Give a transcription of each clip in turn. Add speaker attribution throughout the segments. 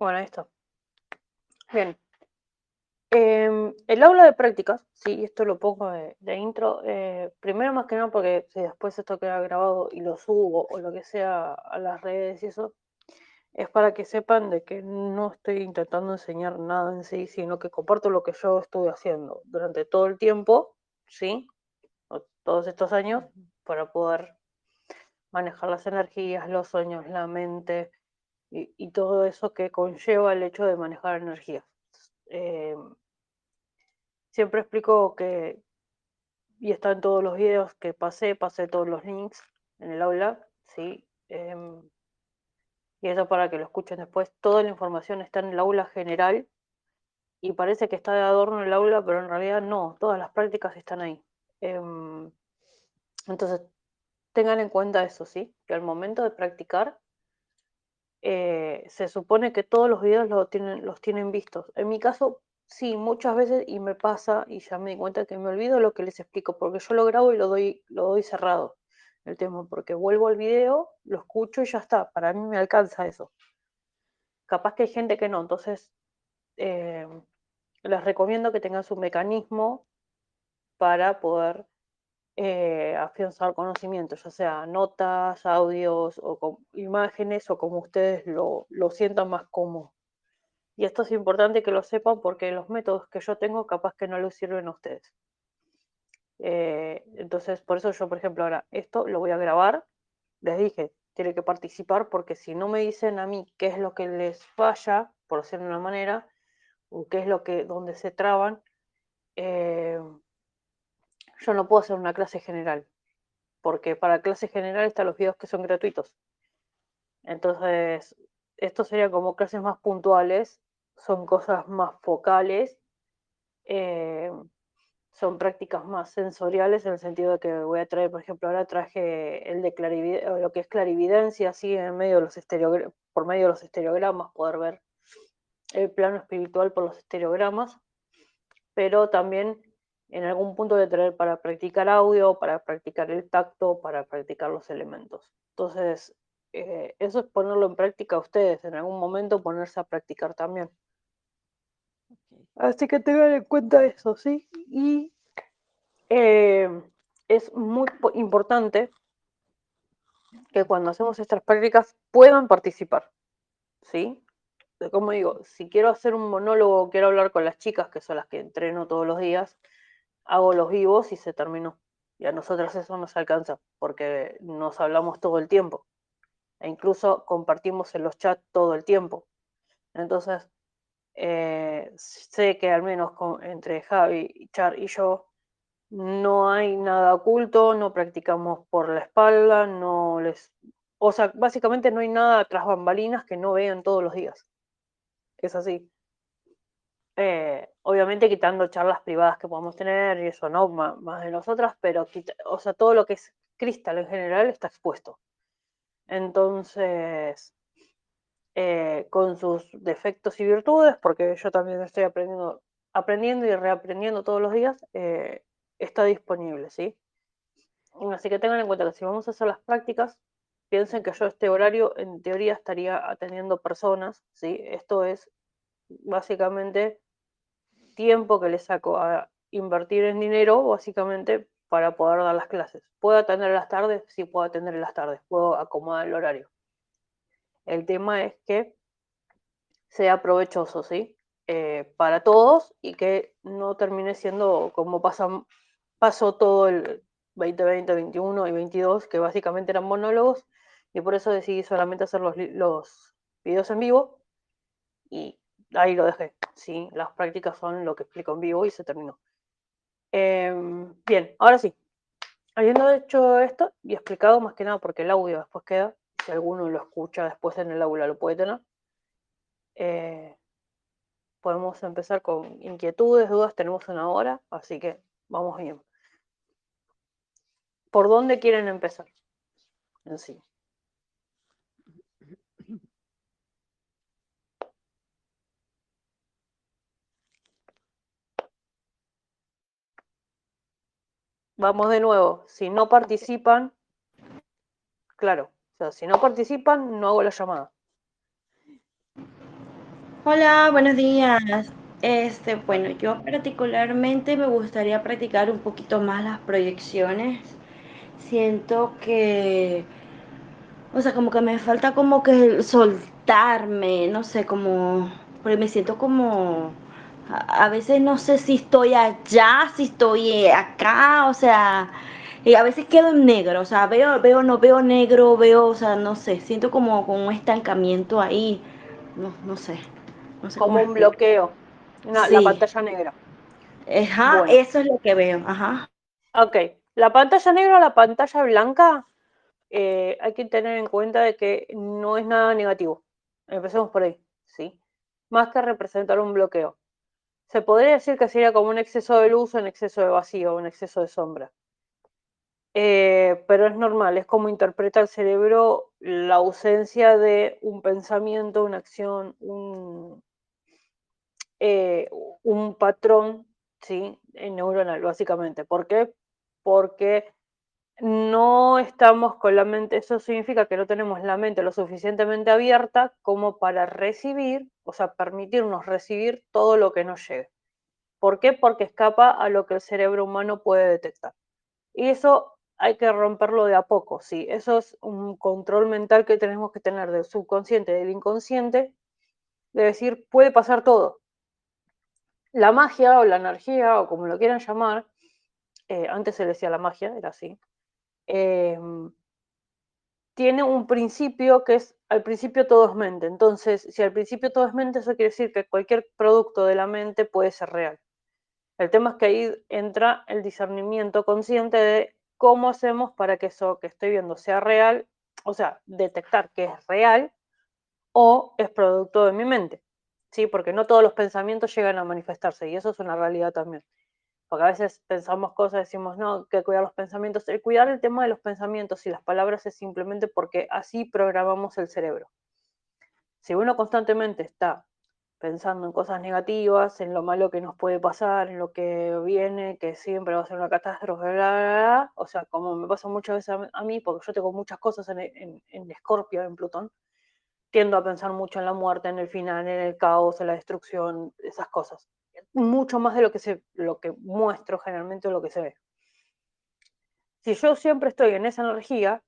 Speaker 1: Bueno, ahí está. Bien. El aula de prácticas, sí, esto lo pongo de intro. Primero más que nada porque si después esto queda grabado y lo subo o lo que sea a las redes y eso, es para que sepan de que no estoy intentando enseñar nada en sí, sino que comparto lo que yo estuve haciendo durante todo el tiempo, ¿sí? Todos estos años, para poder manejar las energías, los sueños, la mente y todo eso que conlleva el hecho de manejar energías. Eh, Siempre explico que, y está en todos los videos que pasé todos los links en el aula, ¿sí? Y eso para que lo escuchen después. Toda la información está en el aula general y parece que está de adorno el aula, pero en realidad no, todas las prácticas están ahí. Entonces, tengan en cuenta eso, ¿sí? Que al momento de practicar, se supone que todos los videos los tienen vistos. En mi caso, sí, muchas veces, y me pasa, y ya me di cuenta que me olvido lo que les explico, porque yo lo grabo y lo doy cerrado el tema, porque vuelvo al video, lo escucho y ya está. Para mí me alcanza eso. Capaz que hay gente que no, entonces eh, les recomiendo que tengan su mecanismo para poder afianzar conocimientos, ya sea notas, audios o imágenes o como ustedes lo sientan más cómodo. Y esto es importante que lo sepan porque los métodos que yo tengo capaz que no les sirven a ustedes. Entonces, por eso yo, por ejemplo, ahora esto lo voy a grabar. Les dije, tiene que participar porque si no me dicen a mí qué es lo que les falla, por decirlo de una manera, o qué es donde se traban, eh, yo no puedo hacer una clase general, porque para clase general están los videos que son gratuitos. Entonces, esto sería como clases más puntuales, son cosas más focales, eh, son prácticas más sensoriales en el sentido de que voy a traer, por ejemplo, ahora traje el de lo que es clarividencia, así en medio de por medio de los estereogramas, poder ver el plano espiritual por los estereogramas, pero también en algún punto de traer para practicar audio, para practicar el tacto, para practicar los elementos. Entonces, eso es ponerlo en práctica a ustedes, en algún momento ponerse a practicar también. Así que tengan en cuenta eso, ¿sí? Y eh, es muy importante que cuando hacemos estas prácticas puedan participar, ¿sí? Como digo, si quiero hacer un monólogo, quiero hablar con las chicas, que son las que entreno todos los días, hago los vivos y se terminó. Y a nosotras eso nos alcanza, porque nos hablamos todo el tiempo. E incluso compartimos en los chats todo el tiempo. Entonces, sé que al menos entre Javi, Char y yo, no hay nada oculto, no practicamos por la espalda, o sea, básicamente no hay nada tras bambalinas que no vean todos los días. Es así. Obviamente quitando charlas privadas que podamos tener y eso, ¿no? Más de nosotras, pero o sea, todo lo que es cristal en general está expuesto. Entonces, con sus defectos y virtudes, porque yo también estoy aprendiendo y reaprendiendo todos los días, está disponible, ¿sí? Así que tengan en cuenta que si vamos a hacer las prácticas, piensen que yo este horario en teoría estaría atendiendo personas, ¿sí? Esto es básicamente tiempo que le saco a invertir en dinero, básicamente, para poder dar las clases. ¿Puedo atender en las tardes? Sí, puedo atender en las tardes, puedo acomodar el horario. El tema es que sea provechoso, ¿sí? Para todos y que no termine siendo como pasó todo el 2020, 21 y 22, que básicamente eran monólogos, y por eso decidí solamente hacer los videos en vivo y ahí lo dejé, ¿sí? Las prácticas son lo que explico en vivo y se terminó. Bien, ahora sí, habiendo hecho esto y explicado más que nada porque el audio después queda, si alguno lo escucha después en el aula lo puede tener, eh, podemos empezar con inquietudes, dudas, tenemos una hora, así que vamos bien. ¿Por dónde quieren empezar en sí? Vamos de nuevo, si no participan, claro, o sea, si no participan, no hago la llamada.
Speaker 2: Hola, buenos días. Bueno, yo particularmente me gustaría practicar un poquito más las proyecciones. Siento que, o sea, como que me falta como que el soltarme, no sé, como, porque me siento como, a veces no sé si estoy allá, si estoy acá, o sea, y a veces quedo en negro, o sea, no veo negro, veo, o sea, no sé, siento como un estancamiento ahí, no sé cómo
Speaker 1: como un
Speaker 2: explicar.
Speaker 1: bloqueo, la
Speaker 2: Sí,
Speaker 1: pantalla negra.
Speaker 2: ajá,
Speaker 1: Bueno,
Speaker 2: eso es lo que veo, ajá.
Speaker 1: ok. La pantalla negra o la pantalla blanca, hay que tener en cuenta de que no es nada negativo. Empecemos por ahí, ¿sí? Más que representar un bloqueo. Se podría decir que sería como un exceso de luz, un exceso de vacío, un exceso de sombra. Pero es normal, es como interpreta el cerebro la ausencia de un pensamiento, una acción, eh, un patrón, ¿sí? Neuronal, básicamente. ¿Por qué? Porque no estamos con la mente, eso significa que no tenemos la mente lo suficientemente abierta como para recibir, o sea, permitirnos recibir todo lo que nos llegue. ¿Por qué? Porque escapa a lo que el cerebro humano puede detectar. Y eso hay que romperlo de a poco, sí. Eso es un control mental que tenemos que tener del subconsciente y del inconsciente, de decir, puede pasar todo. La magia o la energía, o como lo quieran llamar, antes se le decía la magia, era así, eh, tiene un principio que es, al principio todo es mente. Entonces, si al principio todo es mente, eso quiere decir que cualquier producto de la mente puede ser real. El tema es que ahí entra el discernimiento consciente de cómo hacemos para que eso que estoy viendo sea real, o sea, detectar que es real o es producto de mi mente. ¿Sí? Porque no todos los pensamientos llegan a manifestarse y eso es una realidad también. Porque a veces pensamos cosas, decimos, no, que cuidar los pensamientos. El cuidar el tema de los pensamientos y las palabras es simplemente porque así programamos el cerebro. Si uno constantemente está pensando en cosas negativas, en lo malo que nos puede pasar, en lo que viene, que siempre va a ser una catástrofe, bla, bla, bla, o sea, como me pasa muchas veces a mí, porque yo tengo muchas cosas en Escorpio, en Plutón, tiendo a pensar mucho en la muerte, en el final, en el caos, en la destrucción, esas cosas. Mucho más de lo que muestro generalmente o lo que se ve. Si yo siempre estoy en esa energía,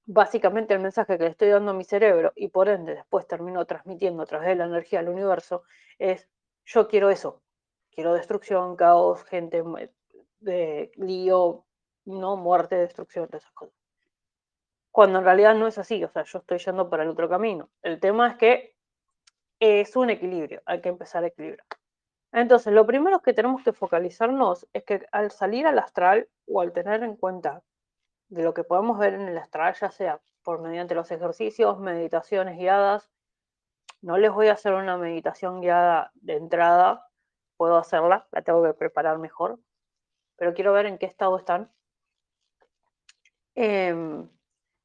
Speaker 1: básicamente el mensaje que le estoy dando a mi cerebro y por ende después termino transmitiendo a través de la energía al universo es yo quiero eso, quiero destrucción, caos, gente de lío, no muerte, destrucción, esas cosas. Cuando en realidad no es así, o sea, yo estoy yendo para el otro camino. El tema es que es un equilibrio, hay que empezar a equilibrar. Entonces, lo primero que tenemos que focalizarnos es que al salir al astral o al tener en cuenta de lo que podemos ver en el astral, ya sea por mediante los ejercicios, meditaciones guiadas. No les voy a hacer una meditación guiada de entrada, puedo hacerla, la tengo que preparar mejor, pero quiero ver en qué estado están.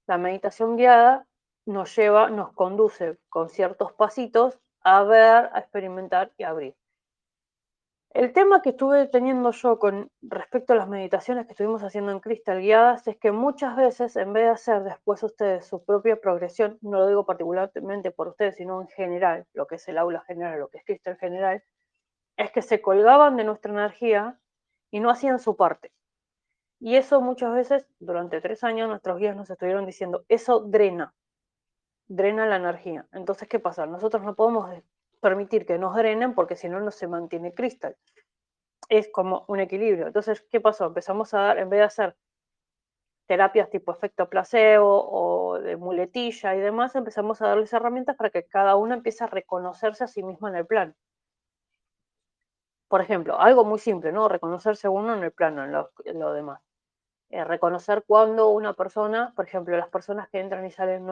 Speaker 1: La meditación guiada nos lleva, nos conduce con ciertos pasitos a ver, a experimentar y a abrir. El tema que estuve teniendo yo con respecto a las meditaciones que estuvimos haciendo en Crystal guiadas es que muchas veces, en vez de hacer después ustedes su propia progresión, no lo digo particularmente por ustedes, sino en general, lo que es el aula general, lo que es Crystal general, es que se colgaban de nuestra energía y no hacían su parte. Y eso muchas veces, durante 3 años, nuestros guías nos estuvieron diciendo, eso drena la energía. Entonces, ¿qué pasa? Nosotros no podemos permitir que nos drenen porque si no, no se mantiene Crystal. Es como un equilibrio. Entonces, ¿qué pasó? Empezamos a dar, en vez de hacer terapias tipo efecto placebo o de muletilla y demás, empezamos a darles herramientas para que cada uno empiece a reconocerse a sí mismo en el plan. Por ejemplo, algo muy simple, ¿no? Reconocerse uno en el plano, en lo demás. Reconocer cuando una persona, por ejemplo, las personas que entran y salen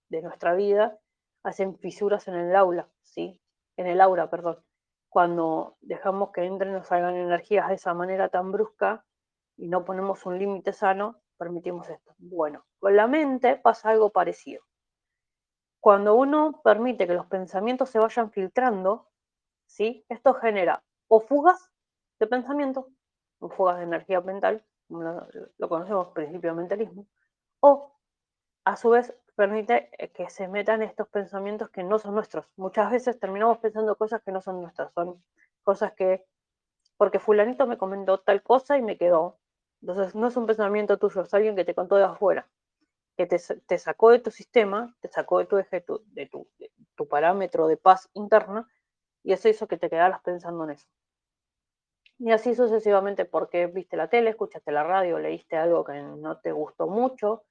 Speaker 1: de nuestra vida, hacen fisuras en el aula, ¿sí? En el aura, perdón. Cuando dejamos que entren o salgan energías de esa manera tan brusca y no ponemos un límite sano, permitimos esto. Bueno, con la mente pasa algo parecido. Cuando uno permite que los pensamientos se vayan filtrando, ¿sí? Esto genera o fugas de pensamiento, o fugas de energía mental, como lo conocemos principio de mentalismo, o a su vez permite que se metan estos pensamientos que no son nuestros. Muchas veces terminamos pensando cosas que no son nuestras, son cosas que, porque fulanito me comentó tal cosa y me quedó. Entonces no es un pensamiento tuyo, es alguien que te contó de afuera, que te sacó de tu sistema, te sacó de tu eje, de tu parámetro de paz interna, y eso hizo que te quedaras pensando en eso. Y así sucesivamente, porque viste la tele, escuchaste la radio, leíste algo que no te gustó mucho.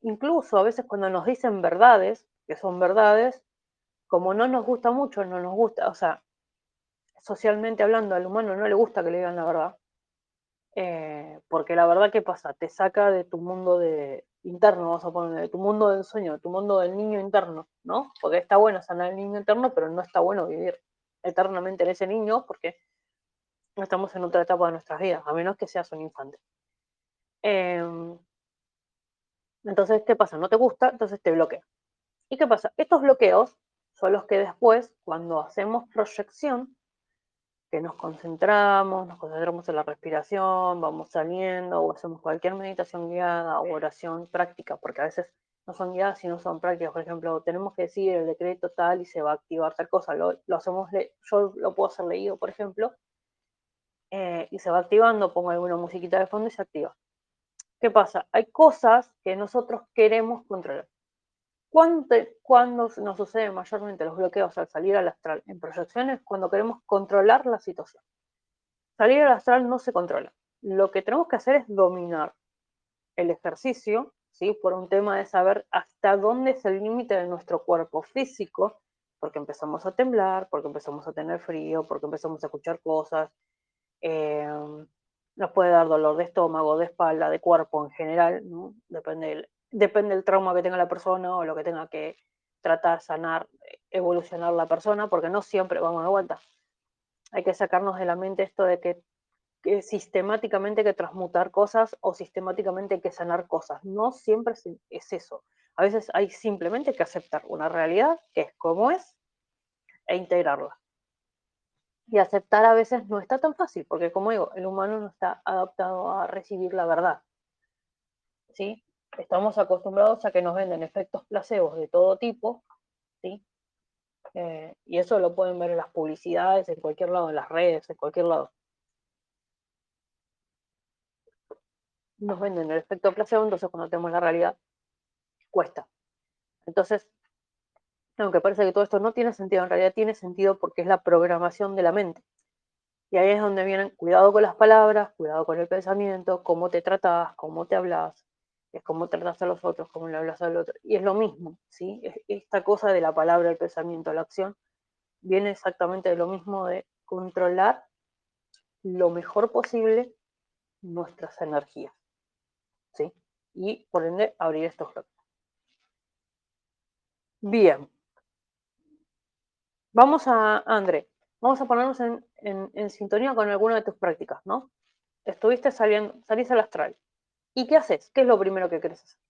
Speaker 1: Incluso a veces cuando nos dicen verdades, que son verdades, como no nos gusta mucho, no nos gusta, o sea, socialmente hablando, al humano no le gusta que le digan la verdad, porque la verdad, ¿qué pasa? Te saca de tu mundo interno, vamos a poner, de tu mundo del sueño, de tu mundo del niño interno, ¿no? Porque está bueno sanar el niño interno, pero no está bueno vivir eternamente en ese niño, porque no estamos en otra etapa de nuestras vidas, a menos que seas un infante. Eh, entonces, ¿qué pasa? No te gusta, entonces te bloquea. ¿Y qué pasa? Estos bloqueos son los que después, cuando hacemos proyección, que nos concentramos en la respiración, vamos saliendo o hacemos cualquier meditación guiada o oración práctica, porque a veces no son guiadas y no son prácticas. Por ejemplo, tenemos que decir el decreto tal y se va a activar tal cosa. Lo hacemos, yo lo puedo hacer leído, por ejemplo, y se va activando, pongo alguna musiquita de fondo y se activa. ¿Qué pasa? Hay cosas que nosotros queremos controlar. ¿Cuándo nos sucede mayormente los bloqueos al salir al astral? En proyecciones, cuando queremos controlar la situación. Salir al astral no se controla. Lo que tenemos que hacer es dominar el ejercicio, ¿sí? Por un tema de saber hasta dónde es el límite de nuestro cuerpo físico, porque empezamos a temblar, porque empezamos a tener frío, porque empezamos a escuchar cosas, eh, nos puede dar dolor de estómago, de espalda, de cuerpo en general, ¿no? Depende del trauma que tenga la persona o lo que tenga que tratar, sanar, evolucionar la persona, porque no siempre vamos de vuelta. Hay que sacarnos de la mente esto de que sistemáticamente hay que transmutar cosas o sistemáticamente hay que sanar cosas. No siempre es eso. A veces hay simplemente que aceptar una realidad que es como es e integrarla. Y aceptar a veces no está tan fácil, porque como digo, el humano no está adaptado a recibir la verdad, ¿sí? Estamos acostumbrados a que nos venden efectos placebos de todo tipo, ¿sí? Y eso lo pueden ver en las publicidades, en cualquier lado, en las redes, en cualquier lado. Nos venden el efecto placebo, entonces cuando tenemos la realidad, cuesta. Entonces, aunque parece que todo esto no tiene sentido, en realidad tiene sentido porque es la programación de la mente. Y ahí es donde vienen, cuidado con las palabras, cuidado con el pensamiento, cómo te tratas, cómo te hablas, es cómo tratas a los otros, cómo le hablas al otro. Y es lo mismo, ¿sí? Esta cosa de la palabra, el pensamiento, la acción, viene exactamente de lo mismo de controlar lo mejor posible nuestras energías, ¿sí? Y por ende abrir estos bloques. Bien, André, vamos a ponernos en sintonía con alguna de tus prácticas, ¿no? Salís al astral. ¿Y qué haces? ¿Qué es lo primero que querés hacer?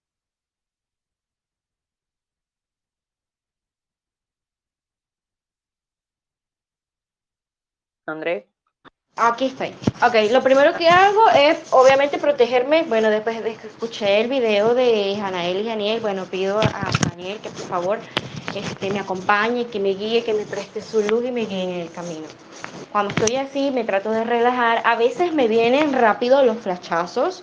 Speaker 1: André.
Speaker 2: Aquí estoy. Ok, lo primero que hago es obviamente protegerme. Bueno, después de que escuché el video de Janael y Janiel, bueno, pido a Janiel que por favor me acompañe, que me guíe, que me preste su luz y me guíe en el camino. Cuando estoy así, me trato de relajar. A veces me vienen rápido los flashazos.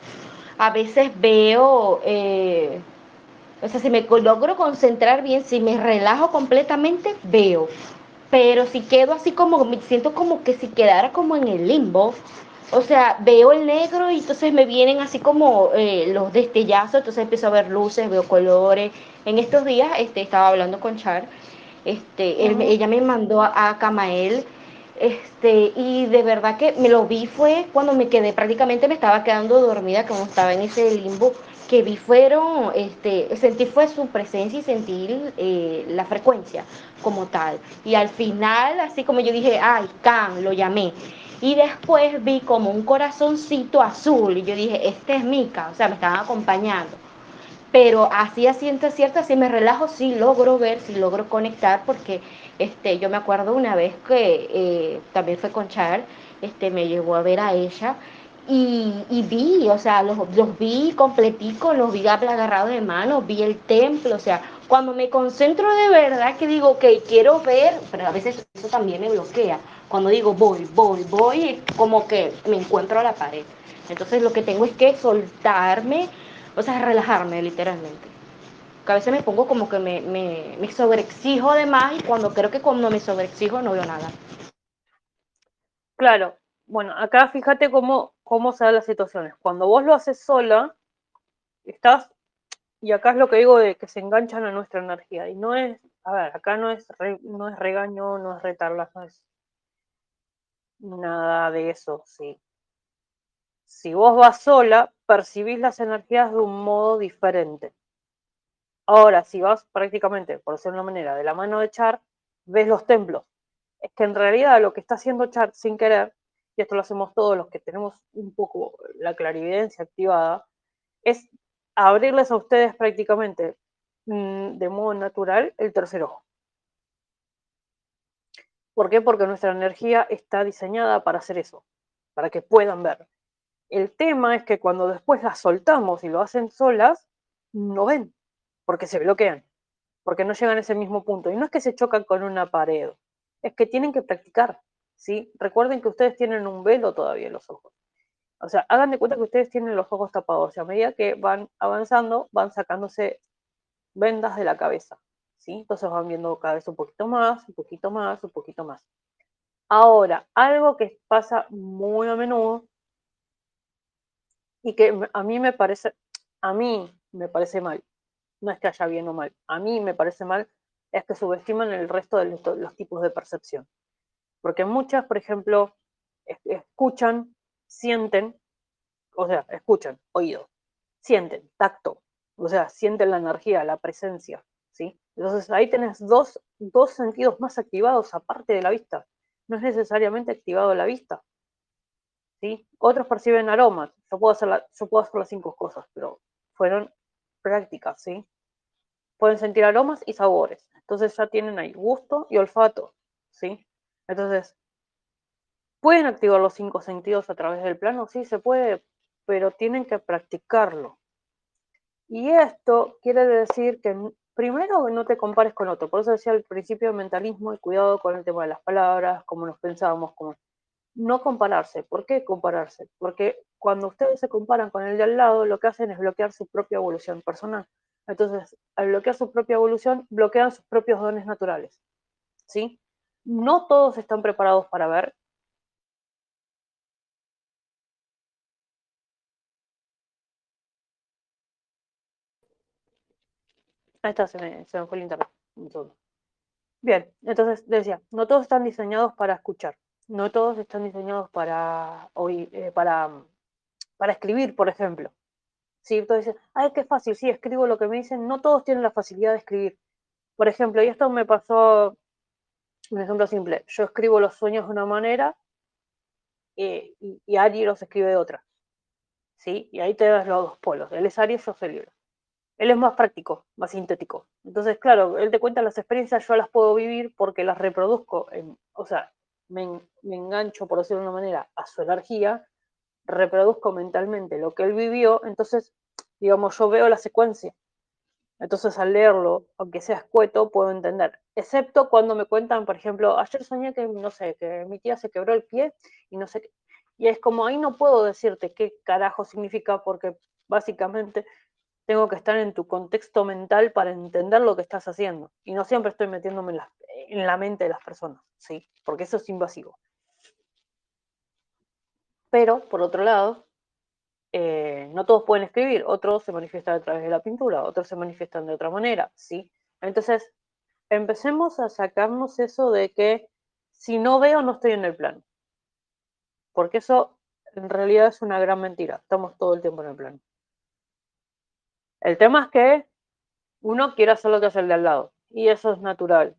Speaker 2: A veces veo, o sea, si me logro concentrar bien, si me relajo completamente, veo. Pero si quedo así como, me siento como que si quedara como en el limbo, o sea, veo el negro y entonces me vienen así como los destellazos, entonces empiezo a ver luces, veo colores. En estos días estaba hablando con Char, ella me mandó a Camael, y de verdad que me lo vi fue cuando me quedé, prácticamente me estaba quedando dormida, como estaba en ese limbo, que vi fueron, sentí fue su presencia y sentir la frecuencia como tal. Y al final, así como yo dije, ay, Can, lo llamé. Y después vi como un corazoncito azul y yo dije, este es Mika, o sea, me estaban acompañando. Pero así a ciencia cierta, si me relajo, sí logro ver, sí logro conectar, porque yo me acuerdo una vez que también fue con Char, me llevó a ver a ella y vi, o sea, los vi completicos, los vi agarrados de mano, vi el templo, o sea, cuando me concentro de verdad que digo, ok, quiero ver, pero a veces eso también me bloquea. Cuando digo voy, como que me encuentro a la pared. Entonces lo que tengo es que soltarme, o sea, relajarme literalmente. Que a veces me pongo como que me sobreexijo de más y cuando creo que cuando me sobreexijo no veo nada.
Speaker 1: Claro, bueno, acá fíjate cómo se dan las situaciones. Cuando vos lo haces sola, estás, y acá es lo que digo de que se enganchan a nuestra energía. Y no es, a ver, acá no es regaño, no es retarlas, no es nada de eso, sí. Si vos vas sola, percibís las energías de un modo diferente. Ahora, si vas prácticamente, por decirlo de una manera, de la mano de Char, ves los templos. Es que en realidad lo que está haciendo Char sin querer, y esto lo hacemos todos los que tenemos un poco la clarividencia activada, es abrirles a ustedes prácticamente de modo natural el tercer ojo. ¿Por qué? Porque nuestra energía está diseñada para hacer eso, para que puedan ver. El tema es que cuando después las soltamos y lo hacen solas, no ven, porque se bloquean, porque no llegan a ese mismo punto. Y no es que se chocan con una pared, es que tienen que practicar, ¿sí? Recuerden que ustedes tienen un velo todavía en los ojos. O sea, hagan de cuenta que ustedes tienen los ojos tapados y a medida que van avanzando, van sacándose vendas de la cabeza, ¿sí? Entonces van viendo cada vez un poquito más, un poquito más, un poquito más. Ahora, algo que pasa muy a menudo y que a mí me parece mal, no es que haya bien o mal, a mí me parece mal, es que subestiman el resto de los tipos de percepción. Porque muchas, por ejemplo, escuchan, sienten, o sea, escuchan, oído, sienten, tacto, o sea, sienten la energía, la presencia, ¿sí? Entonces ahí tenés dos sentidos más activados aparte de la vista. No es necesariamente activado la vista, ¿sí? Otros perciben aromas. Yo puedo hacer las cinco cosas, pero fueron prácticas, ¿sí? Pueden sentir aromas y sabores. Entonces ya tienen ahí gusto y olfato, ¿sí? Entonces, ¿pueden activar los cinco sentidos a través del plano? Sí, se puede, pero tienen que practicarlo. Y esto quiere decir que primero no te compares con otro. Por eso decía al principio el mentalismo y cuidado con el tema de las palabras, cómo nos pensamos, cómo no compararse. ¿Por qué compararse? Porque cuando ustedes se comparan con el de al lado, lo que hacen es bloquear su propia evolución personal. Entonces, al bloquear su propia evolución, bloquean sus propios dones naturales. ¿Sí? No todos están preparados para ver. Ahí está, se me fue el internet. Bien, entonces decía, no todos están diseñados para escuchar, no todos están diseñados para oír, para escribir, por ejemplo. Sí, entonces dicen, ay, qué fácil, sí, escribo lo que me dicen, no todos tienen la facilidad de escribir. Por ejemplo, y esto me pasó, un ejemplo simple, yo escribo los sueños de una manera y Ari los escribe de otra, ¿sí? Y ahí te das los dos polos, él es Aries, yo soy Libra. Él es más práctico, más sintético. Entonces, claro, él te cuenta las experiencias, yo las puedo vivir porque las reproduzco, o sea, me engancho, por decirlo de una manera, a su energía, reproduzco mentalmente lo que él vivió, entonces, digamos, yo veo la secuencia. Entonces, al leerlo, aunque sea escueto, puedo entender. Excepto cuando me cuentan, por ejemplo, ayer soñé que, no sé, que mi tía se quebró el pie y no sé qué. Y es como ahí no puedo decirte qué carajo significa porque básicamente tengo que estar en tu contexto mental para entender lo que estás haciendo. Y no siempre estoy metiéndome en la mente de las personas, ¿sí? Porque eso es invasivo. Pero, por otro lado, no todos pueden escribir, otros se manifiestan a través de la pintura, otros se manifiestan de otra manera, ¿sí? Entonces, empecemos a sacarnos eso de que si no veo, no estoy en el plano. Porque eso en realidad es una gran mentira. Estamos todo el tiempo en el plano. El tema es que uno quiere hacer lo que hace el de al lado. Y eso es natural.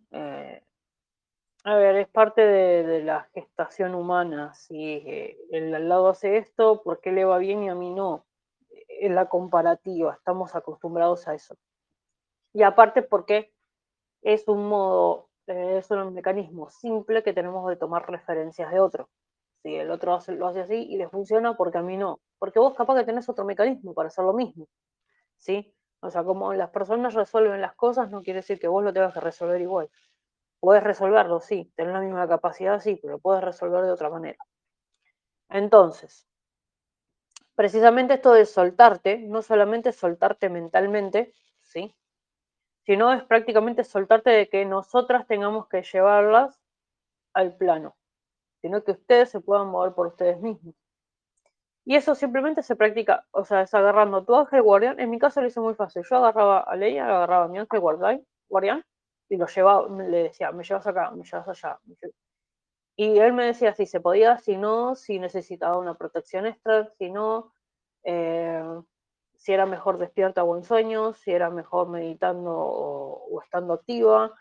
Speaker 1: A ver, es parte de la gestación humana. Si el al lado hace esto, ¿por qué le va bien y a mí no? En la comparativa, estamos acostumbrados a eso. Y aparte porque es un mecanismo simple que tenemos de tomar referencias de otro. si el otro lo hace así y le funciona, porque a mí no. Porque vos capaz que tenés otro mecanismo para hacer lo mismo, ¿sí? O sea, como las personas resuelven las cosas, no quiere decir que vos lo tengas que resolver igual. Puedes resolverlo, sí, tener la misma capacidad, sí, pero lo puedes resolver de otra manera. Entonces, precisamente esto de soltarte, no solamente soltarte mentalmente, ¿sí? Sino es prácticamente soltarte de que nosotras tengamos que llevarlas al plano, sino que ustedes se puedan mover por ustedes mismos. Y eso simplemente se practica, o sea, es agarrando tu ángel guardián. En mi caso lo hice muy fácil. Yo agarraba a Leia, agarraba a mi ángel guardián y lo llevaba, le decía, me llevas acá, me llevas allá. Y él me decía si se podía, si no, si necesitaba una protección extra, si no, eh, si era mejor despierta o en sueños, si era mejor meditando o estando activa,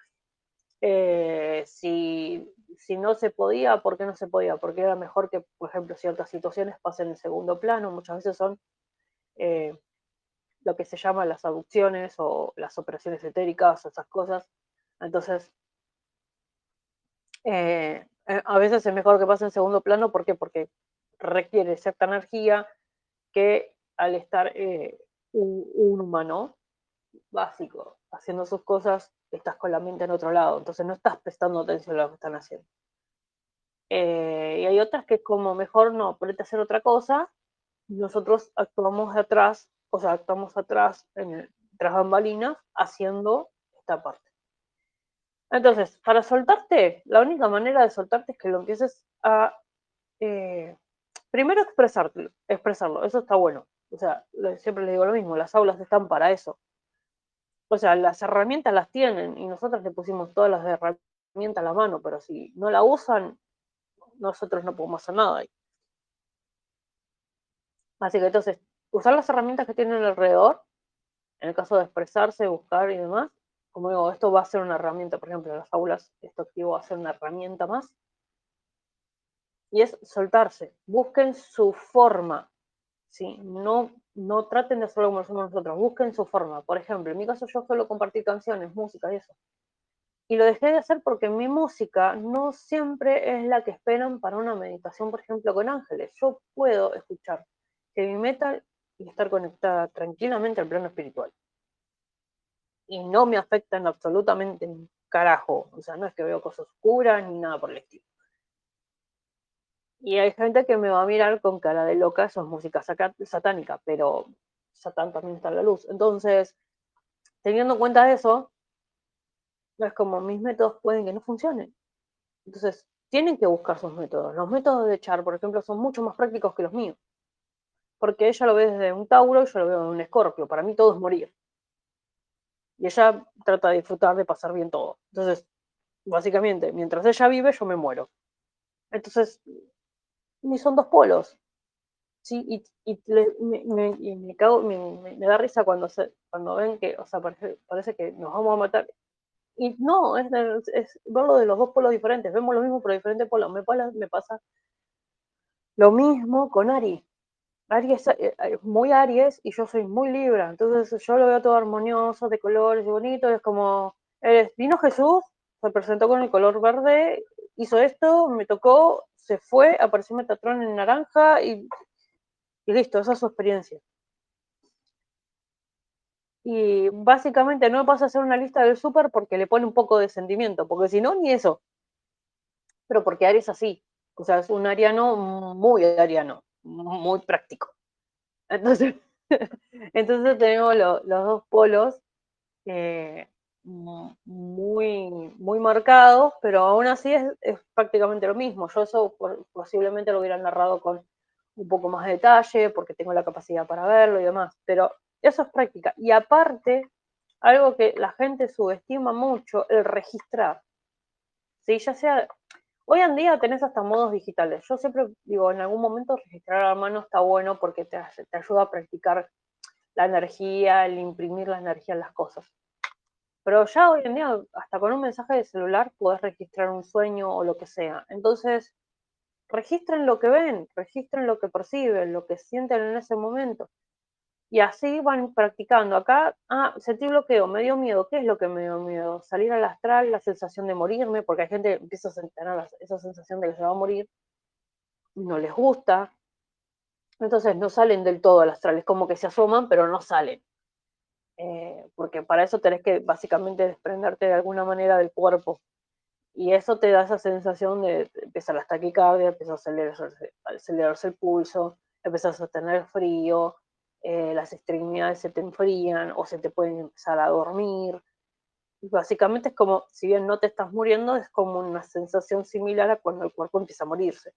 Speaker 1: si no se podía, ¿por qué no se podía? Porque era mejor que, por ejemplo, ciertas situaciones pasen en segundo plano, muchas veces son eh, lo que se llama las abducciones o las operaciones etéricas o esas cosas. Entonces, a veces es mejor que pase en segundo plano, ¿por qué? Porque requiere cierta energía que al estar un humano básico haciendo sus cosas, estás con la mente en otro lado, entonces no estás prestando atención a lo que están haciendo. Y hay otras que es como mejor no, ponete a hacer otra cosa, y nosotros actuamos atrás, o sea, actuamos atrás, tras bambalinas, haciendo esta parte. Entonces, para soltarte, la única manera de soltarte es que lo empieces a, eh, primero expresarlo, eso está bueno. O sea, siempre les digo lo mismo, las aulas están para eso. O sea, las herramientas las tienen y nosotros le pusimos todas las herramientas a la mano, pero si no la usan, nosotros no podemos hacer nada ahí. Así que entonces, usar las herramientas que tienen alrededor, en el caso de expresarse, buscar y demás, como digo, esto va a ser una herramienta, por ejemplo, en las aulas, esto activo va a ser una herramienta más, y es soltarse, busquen su forma, ¿sí? No traten de hacerlo como somos nosotros, busquen su forma. Por ejemplo, en mi caso yo suelo compartir canciones, música y eso. Y lo dejé de hacer porque mi música no siempre es la que esperan para una meditación, por ejemplo, con ángeles. Yo puedo escuchar heavy metal y estar conectada tranquilamente al plano espiritual. Y no me afectan absolutamente un carajo. O sea, no es que veo cosas oscuras ni nada por el estilo. Y hay gente que me va a mirar con cara de loca, eso es música satánica, pero Satán también está en la luz. Entonces, teniendo en cuenta eso, es como mis métodos pueden que no funcionen. Entonces, tienen que buscar sus métodos. Los métodos de Char, por ejemplo, son mucho más prácticos que los míos. Porque ella lo ve desde un Tauro y yo lo veo desde un Escorpio. Para mí todo es morir. Y ella trata de disfrutar, de pasar bien todo. Entonces, básicamente, mientras ella vive, yo me muero. Entonces, ni son dos polos. ¿Sí? Me da risa cuando ven que, o sea, parece que nos vamos a matar. Y no, es verlo de los dos polos diferentes. Vemos lo mismo, pero diferentes polos. Me pasa lo mismo con Ari. Ari es muy Aries y yo soy muy Libra, entonces yo lo veo todo armonioso, de colores y bonito, es como, vino Jesús, se presentó con el color verde, hizo esto, me tocó, se fue, apareció Metatron en naranja y listo, esa es su experiencia. Y básicamente no pasa a ser una lista del súper porque le pone un poco de sentimiento, porque si no, ni eso. Pero porque Aries es así, o sea, es un ariano, muy práctico. Entonces, entonces tenemos los dos polos eh, muy marcados, pero aún así es prácticamente lo mismo. Yo eso posiblemente lo hubiera narrado con un poco más de detalle, porque tengo la capacidad para verlo y demás, pero eso es práctica. Y aparte, algo que la gente subestima mucho, el registrar. ¿Sí? Ya sea, hoy en día tenés hasta modos digitales. Yo siempre digo, en algún momento registrar a mano está bueno porque te ayuda a practicar la energía, el imprimir la energía en las cosas. Pero ya hoy en día, hasta con un mensaje de celular, podés registrar un sueño o lo que sea. Entonces, registren lo que ven, registren lo que perciben, lo que sienten en ese momento. Y así van practicando. Acá, sentí bloqueo, me dio miedo. ¿Qué es lo que me dio miedo? Salir al astral, la sensación de morirme, porque hay gente que empieza a tener esa sensación de que se va a morir. no les gusta, entonces no salen del todo al astral, es como que se asoman, pero no salen. Porque para eso tenés que básicamente desprenderte de alguna manera del cuerpo. Y eso te da esa sensación de empezar la taquicardia, empieza a acelerarse el pulso, empezás a tener frío, las extremidades se te enfrían o se te pueden empezar a dormir. Y básicamente es como, si bien no te estás muriendo, es como una sensación similar a cuando el cuerpo empieza a morirse.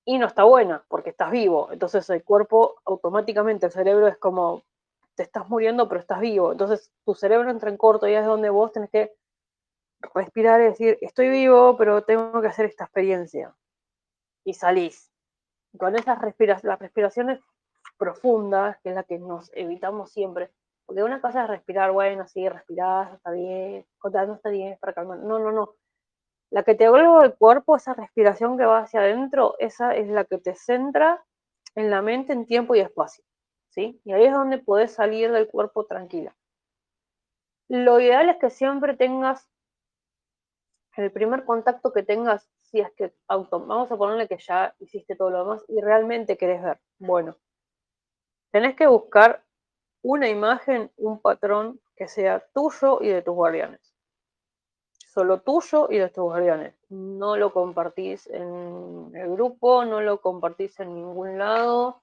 Speaker 1: Y no está buena, porque estás vivo. Entonces el cuerpo automáticamente, el cerebro es como, te estás muriendo, pero estás vivo. Entonces tu cerebro entra en corto y es donde vos tenés que respirar y decir, estoy vivo, pero tengo que hacer esta experiencia. Y salís. Con esas las respiraciones profundas, que es la que nos evitamos siempre. Porque una cosa es respirar, bueno, sí, respirás, está bien, contando hasta 10 para calmar. No, no, no. La que te vuelve el cuerpo, esa respiración que va hacia adentro, esa es la que te centra en la mente, en tiempo y espacio. ¿Sí? Y ahí es donde podés salir del cuerpo tranquila. Lo ideal es que siempre tengas el primer contacto que tengas, si es que vamos a ponerle que ya hiciste todo lo demás y realmente querés ver. Bueno, tenés que buscar una imagen, un patrón que sea tuyo y de tus guardianes. Solo tuyo y de tus guardianes. No lo compartís en el grupo, no lo compartís en ningún lado.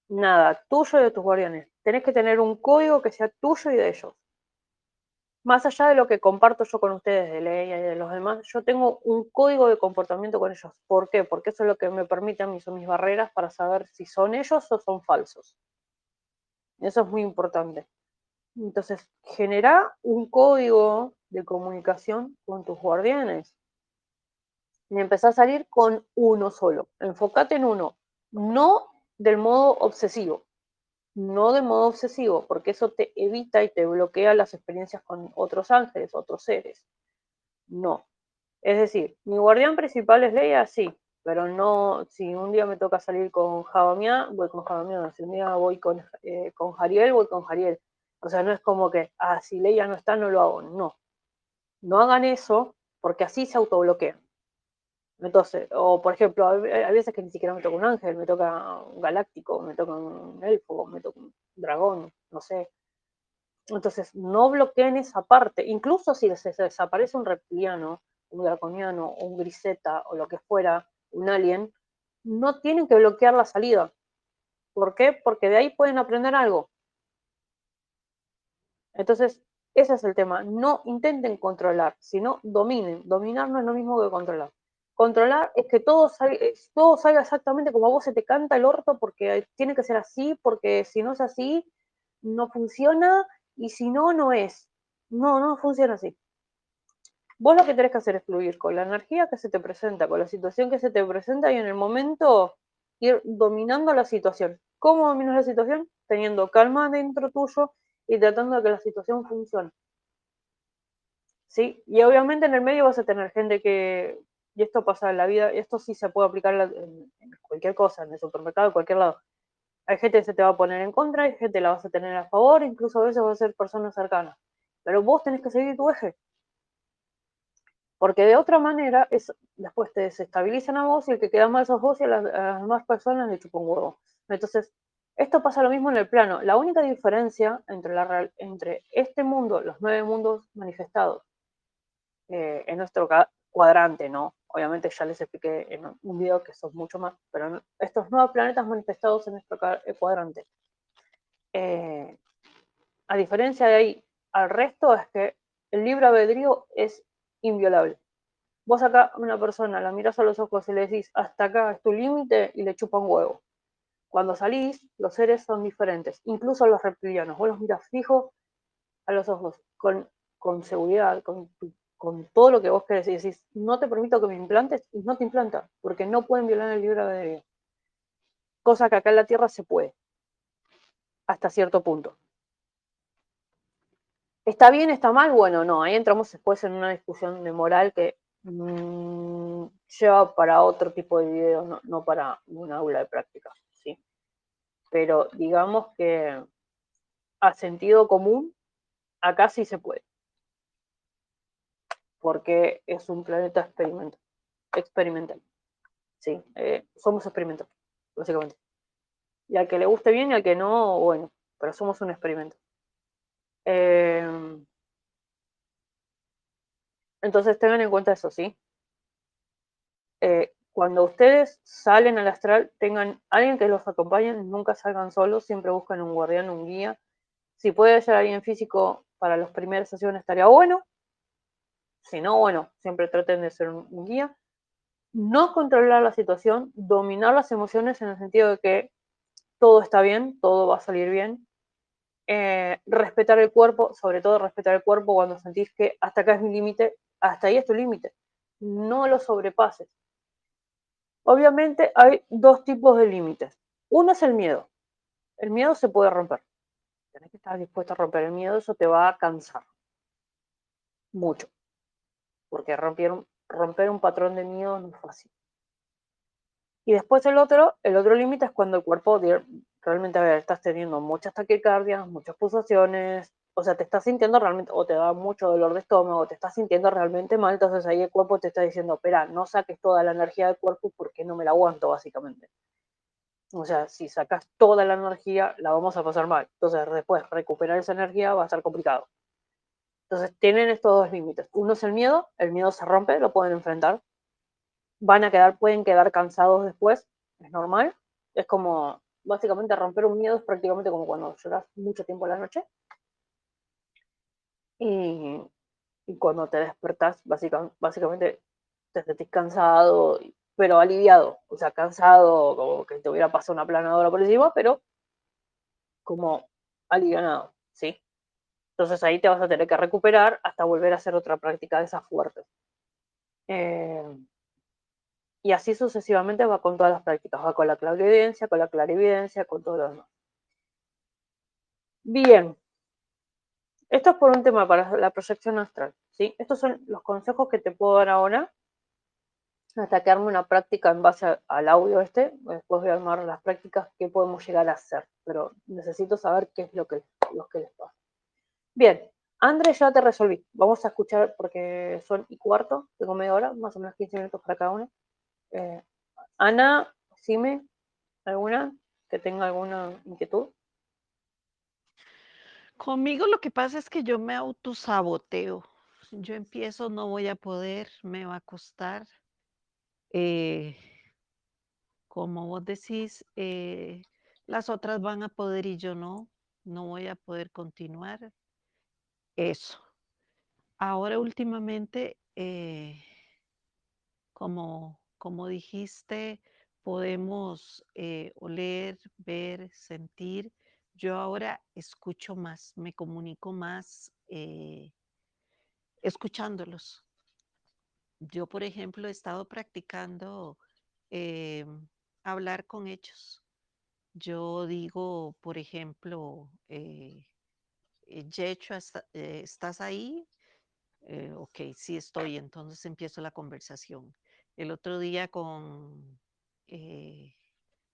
Speaker 1: Nada, tuyo y de tus guardianes. Tenés que tener un código que sea tuyo y de ellos. Más allá de lo que comparto yo con ustedes, de Leia y de los demás, yo tengo un código de comportamiento con ellos. ¿Por qué? Porque eso es lo que me permite a mí, son mis barreras para saber si son ellos o son falsos. Eso es muy importante. Entonces, genera un código de comunicación con tus guardianes. Y empezá a salir con uno solo. Enfócate en uno. No del modo obsesivo. No de modo obsesivo, porque eso te evita y te bloquea las experiencias con otros ángeles, otros seres. No. Es decir, mi guardián principal es Leia, sí, pero no, si un día me toca salir con Javamia, voy con Javamia, si un día voy con Jariel, voy con Jariel. O sea, no es como que, si Leia no está, no lo hago. No, no hagan eso, porque así se autobloquean. Entonces, o por ejemplo, hay veces que ni siquiera me toca un ángel, me toca un galáctico, me toca un elfo, me toca un dragón, no sé. Entonces, no bloqueen esa parte. Incluso si se desaparece un reptiliano, un draconiano, un griseta o lo que fuera, un alien, no tienen que bloquear la salida. ¿Por qué? Porque de ahí pueden aprender algo. Entonces, ese es el tema. No intenten controlar, sino dominen. Dominar no es lo mismo que controlar. Controlar es que todo salga exactamente como a vos se te canta el orto porque tiene que ser así, porque si no es así, no funciona y si no, no es. No, no funciona así. Vos lo que tenés que hacer es fluir con la energía que se te presenta, con la situación que se te presenta y en el momento ir dominando la situación. ¿Cómo dominas la situación? Teniendo calma dentro tuyo y tratando de que la situación funcione. ¿Sí? Y obviamente en el medio vas a tener gente que, y esto pasa en la vida, esto sí se puede aplicar en cualquier cosa, en el supermercado, en cualquier lado. Hay gente que se te va a poner en contra, hay gente que la vas a tener a favor, incluso a veces va a ser personas cercanas. Pero vos tenés que seguir tu eje, porque de otra manera después te desestabilizan a vos y el que queda mal sos vos y a las demás personas le chupa un huevo. Entonces, esto pasa lo mismo en el plano. La única diferencia entre este mundo, los 9 mundos manifestados, en nuestro cuadrante, ¿no? Obviamente ya les expliqué en un video que son mucho más, pero estos 9 planetas manifestados en nuestro cuadrante. A diferencia de ahí al resto es que el libre albedrío es inviolable. Vos acá a una persona la miras a los ojos y le decís, hasta acá es tu límite y le chupa un huevo. Cuando salís, los seres son diferentes, incluso los reptilianos. Vos los miras fijo a los ojos, con seguridad, con todo lo que vos querés y decís, no te permito que me implantes y no te implantan, porque no pueden violar el libre albedrío. Cosa que acá en la Tierra se puede, hasta cierto punto. ¿Está bien, está mal? Bueno, no, ahí entramos después en una discusión de moral que lleva para otro tipo de videos, no para un aula de práctica, ¿sí? Pero digamos que a sentido común, acá sí se puede, porque es un planeta experimental. ¿sí? Somos experimentos, básicamente. Y al que le guste bien y al que no, bueno, pero somos un experimento. Eh, entonces tengan en cuenta eso, ¿sí? Cuando ustedes salen al astral, tengan alguien que los acompañe, nunca salgan solos, siempre busquen un guardián, un guía. Si puede ser alguien físico para las primeras sesiones estaría bueno. Si no, bueno, siempre traten de ser un guía. No controlar la situación, dominar las emociones en el sentido de que todo está bien, todo va a salir bien. Respetar el cuerpo, sobre todo respetar el cuerpo cuando sentís que hasta acá es mi límite, hasta ahí es tu límite. No lo sobrepases. Obviamente hay dos tipos de límites. Uno es el miedo. El miedo se puede romper. Tienes que estar dispuesto a romper el miedo, eso te va a cansar mucho, porque romper un patrón de miedo no es fácil. Y después el otro límite es cuando el cuerpo realmente, a ver, estás teniendo muchas taquicardias, muchas pulsaciones, o sea, te estás sintiendo realmente, o te da mucho dolor de estómago, te estás sintiendo realmente mal, entonces ahí el cuerpo te está diciendo, espera, no saques toda la energía del cuerpo porque no me la aguanto, básicamente. O sea, si sacas toda la energía, la vamos a pasar mal. Entonces, después, recuperar esa energía va a estar complicado. Entonces, tienen estos dos límites. Uno es el miedo se rompe, lo pueden enfrentar. Pueden quedar cansados después, es normal. Es como, básicamente, romper un miedo es prácticamente como cuando lloras mucho tiempo a la noche. Y, y cuando te despertás, básicamente te sentís cansado, pero aliviado. O sea, cansado, como que te hubiera pasado una planadora por encima, pero como alivianado, ¿sí? Entonces ahí te vas a tener que recuperar hasta volver a hacer otra práctica de esas fuertes. Eh, y así sucesivamente va con todas las prácticas, va con la clarividencia, con la clarividencia, con todo lo demás. Bien, esto es por un tema para la proyección astral, ¿sí? Estos son los consejos que te puedo dar ahora, hasta que arme una práctica en base al audio este, después voy a armar las prácticas que podemos llegar a hacer, pero necesito saber qué es lo que les pasa. Bien, Andrés, ya te resolví. Vamos a escuchar porque son y cuarto, tengo media hora, más o menos 15 minutos para cada uno. Eh, Ana, Sime, ¿alguna que tenga alguna inquietud?
Speaker 3: Conmigo lo que pasa es que yo me autosaboteo. Yo empiezo, no voy a poder, me va a costar. Eh, Como vos decís, las otras van a poder y yo no, no voy a poder continuar. Eso. Ahora últimamente, como dijiste, podemos oler, ver, sentir. Yo ahora escucho más, me comunico más escuchándolos. Yo, por ejemplo, he estado practicando eh, hablar con ellos. Yo digo, por ejemplo, Yecho, ¿estás ahí? Ok, sí estoy, entonces empiezo la conversación. El otro día con eh,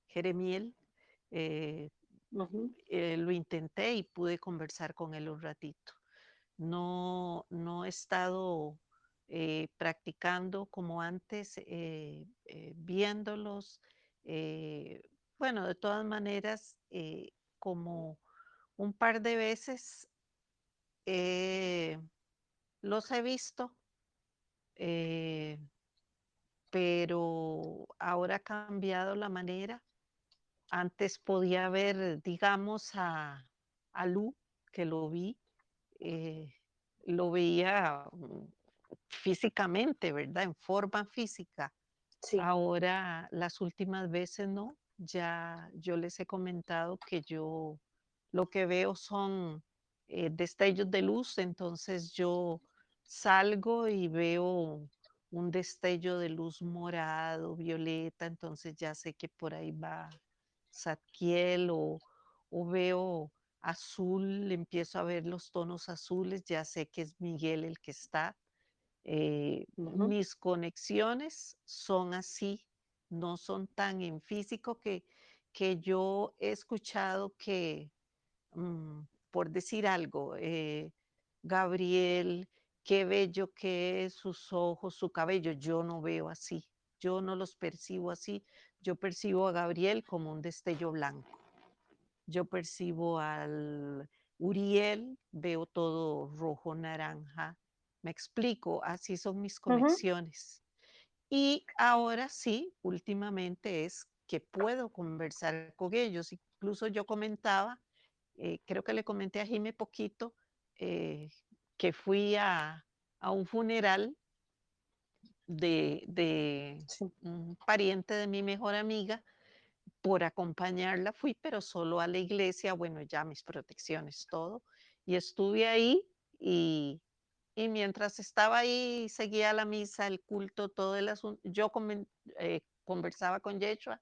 Speaker 3: Jeremiel, eh,
Speaker 1: Ujú.
Speaker 3: lo intenté y pude conversar con él un ratito. No he estado practicando como antes, viéndolos. eh, bueno, de todas maneras, como un par de veces eh, los he visto, eh, pero ahora ha cambiado la manera. Antes podía ver, digamos, a Lu, que eh, lo veía físicamente, ¿verdad? En forma física.
Speaker 1: Sí.
Speaker 3: Ahora, las últimas veces no. Ya yo les he comentado que yo lo que veo son destellos de luz, entonces yo salgo y veo un destello de luz morado, violeta, entonces ya sé que por ahí va Zadkiel o veo azul, empiezo a ver los tonos azules, ya sé que es Miguel el que está.
Speaker 1: Ujú.
Speaker 3: Mis conexiones son así, no son tan en físico que yo he escuchado que, por decir algo, Gabriel, qué bello que es sus ojos, su cabello, yo no veo así. yo no los percibo así. Yo percibo a Gabriel como un destello blanco. Yo percibo al Uriel, veo todo rojo, naranja. Me explico, así son mis conexiones. Y ahora sí, últimamente es que puedo conversar con ellos. Incluso yo comentaba, creo que le comenté a Jimé poquito, que fui a un funeral de
Speaker 1: Sí.
Speaker 3: un pariente de mi mejor amiga. Por acompañarla fui, pero solo a la iglesia, bueno, ya mis protecciones, todo. Y estuve ahí y, y mientras estaba ahí, seguía la misa, el culto, todo el asunto. Yo conversaba con Yeshua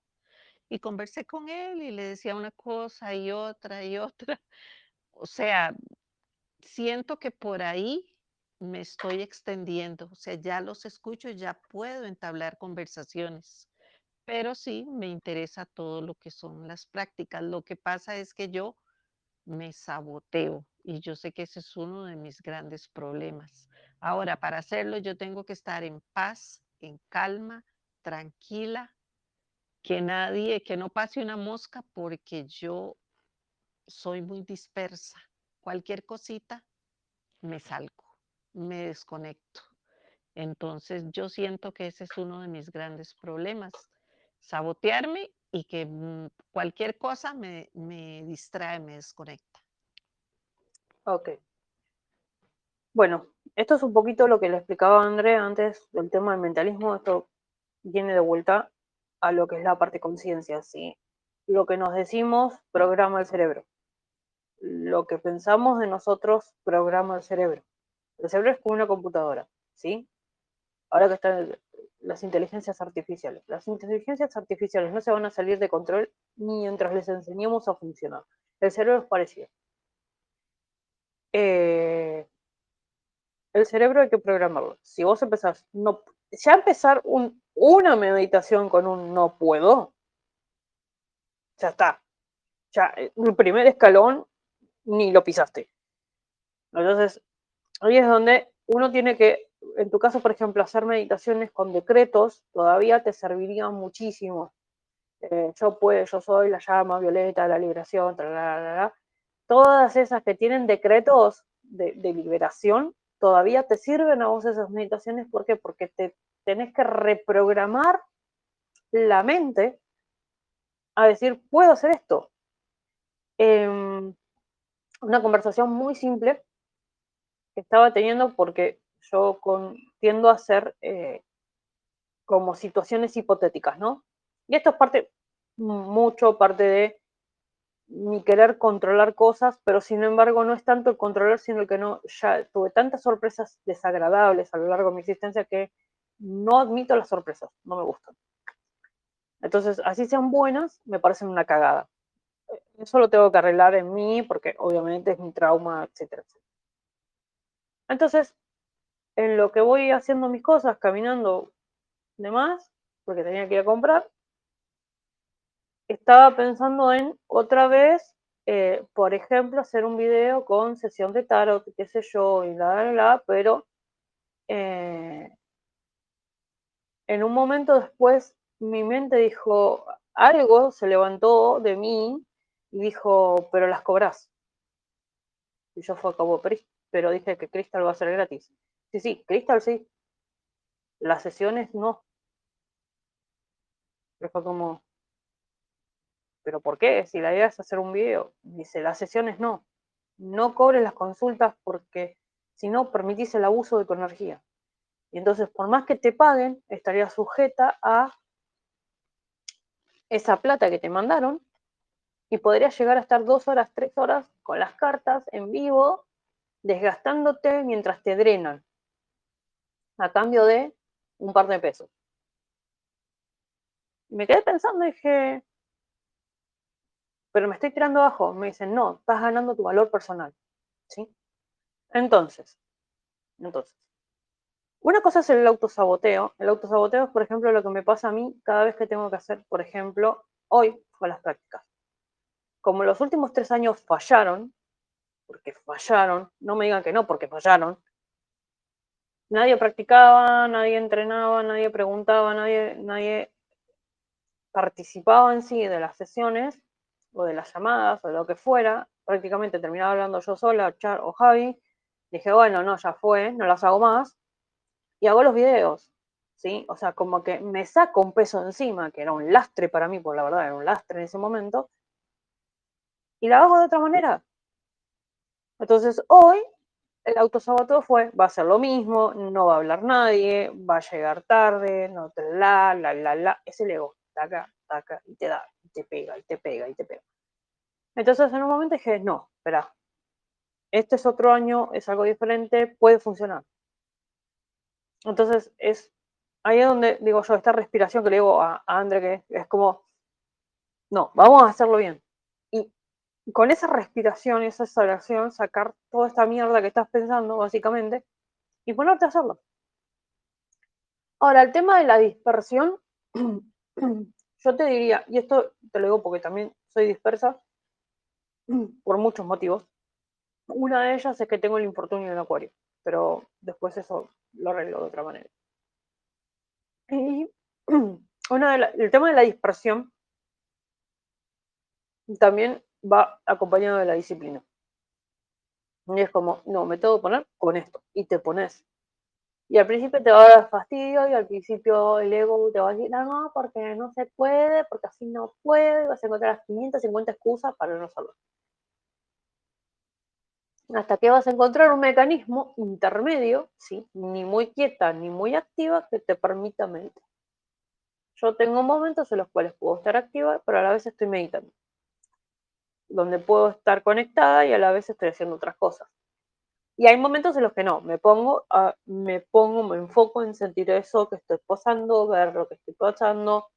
Speaker 3: y conversé con él y le decía una cosa y otra y otra. O sea, siento que por ahí me estoy extendiendo, o sea, ya los escucho, ya puedo entablar conversaciones, pero sí me interesa todo lo que son las prácticas. Lo que pasa es que yo me saboteo y yo sé que ese es uno de mis grandes problemas. Ahora, para hacerlo yo tengo que estar en paz, en calma, tranquila, que no pase una mosca porque yo soy muy dispersa. Cualquier cosita me salgo, me desconecto. Entonces yo siento que ese es uno de mis grandes problemas, sabotearme y que cualquier cosa me distrae, me desconecta.
Speaker 1: Ok. Bueno, esto es un poquito lo que le explicaba a André antes del tema del mentalismo. Esto viene de vuelta a lo que es la parte conciencia, ¿sí? Lo que nos decimos programa el cerebro. Lo que pensamos de nosotros programa el cerebro. El cerebro es como una computadora, ¿sí? Ahora que están las inteligencias artificiales. Las inteligencias artificiales no se van a salir de control ni mientras les enseñemos a funcionar. El cerebro es parecido. El cerebro hay que programarlo. Si vos empezás, no, ya empezar una meditación con un no puedo, ya está. Ya el primer escalón ni lo pisaste. Entonces, ahí es donde uno tiene que, en tu caso, por ejemplo, hacer meditaciones con decretos, todavía te serviría muchísimo. Yo puedo, yo soy la llama violeta, la liberación, todas esas que tienen decretos de liberación, todavía te sirven a vos esas meditaciones. ¿Por qué? Porque te tenés que reprogramar la mente a decir, puedo hacer esto. Una conversación muy simple que estaba teniendo porque yo tiendo a hacer como situaciones hipotéticas, ¿no? Y esto es parte de mi querer controlar cosas, pero sin embargo no es tanto el controlar, sino el que no, ya tuve tantas sorpresas desagradables a lo largo de mi existencia que no admito las sorpresas, no me gustan. Entonces, así sean buenas, me parecen una cagada. Eso lo tengo que arreglar en mí, porque obviamente es mi trauma, etcétera, etcétera. Entonces, en lo que voy haciendo mis cosas, caminando demás, porque tenía que ir a comprar, estaba pensando en otra vez, por ejemplo, hacer un video con sesión de tarot, qué sé yo, y pero eh, en un momento después mi mente dijo, algo se levantó de mí y dijo, pero las cobras. Y yo fue como, pero dije que Crystal va a ser gratis. Sí, sí, Crystal sí, las sesiones no. Pero fue como, ¿pero por qué? Si la idea es hacer un video. Dice, las sesiones no. No cobres las consultas porque si no permitís el abuso de tu energía. Y entonces, por más que te paguen, estarías sujeta a esa plata que te mandaron y podrías llegar a estar 2 horas, 3 horas con las cartas en vivo, desgastándote mientras te drenan, a cambio de un par de pesos. Y me quedé pensando y dije, pero me estoy tirando abajo. Me dicen, no, estás ganando tu valor personal. ¿Sí? Entonces, una cosa es el autosaboteo. El autosaboteo es, por ejemplo, lo que me pasa a mí cada vez que tengo que hacer, por ejemplo, hoy fue las prácticas. Como los últimos 3 años fallaron, porque fallaron, no me digan que no, porque fallaron, nadie practicaba, nadie entrenaba, nadie preguntaba, nadie participaba en sí de las sesiones o de las llamadas o de lo que fuera. Prácticamente terminaba hablando yo sola, Char o Javi. Dije, bueno, no, ya fue, no las hago más. Y hago los videos, ¿sí? O sea, como que me saco un peso encima, que era un lastre para mí, porque la verdad era un lastre en ese momento, y la hago de otra manera. Entonces, hoy el autosabotaje fue, va a ser lo mismo, no va a hablar nadie, va a llegar tarde, no te es el ego, taca, taca, y te da, y te pega, y te pega, y te pega. Entonces en un momento dije, no, espera, este es otro año, es algo diferente, puede funcionar. Entonces es ahí es donde digo yo, esta respiración que le digo a André, que es como, no, vamos a hacerlo bien. Y con esa respiración y esa exhalación, sacar toda esta mierda que estás pensando, básicamente, y ponerte a hacerlo. Ahora, el tema de la dispersión, yo te diría, y esto te lo digo porque también soy dispersa por muchos motivos. Una de ellas es que tengo el infortunio en acuario, pero después eso lo arreglo de otra manera. Y el tema de la dispersión también va acompañado de la disciplina. Y es como, no, me tengo que poner con esto, y te pones. Y al principio te va a dar fastidio y al principio el ego te va a decir, no, porque no se puede, porque así no puede, y vas a encontrar las 550 excusas para no hacerlo. Hasta que vas a encontrar un mecanismo intermedio, ¿sí? Ni muy quieta ni muy activa, que te permita meditar. Yo tengo momentos en los cuales puedo estar activa, pero a la vez estoy meditando, donde puedo estar conectada y a la vez estoy haciendo otras cosas. Y hay momentos en los que no, me enfoco en sentir eso que estoy posando, ver lo que estoy pasando,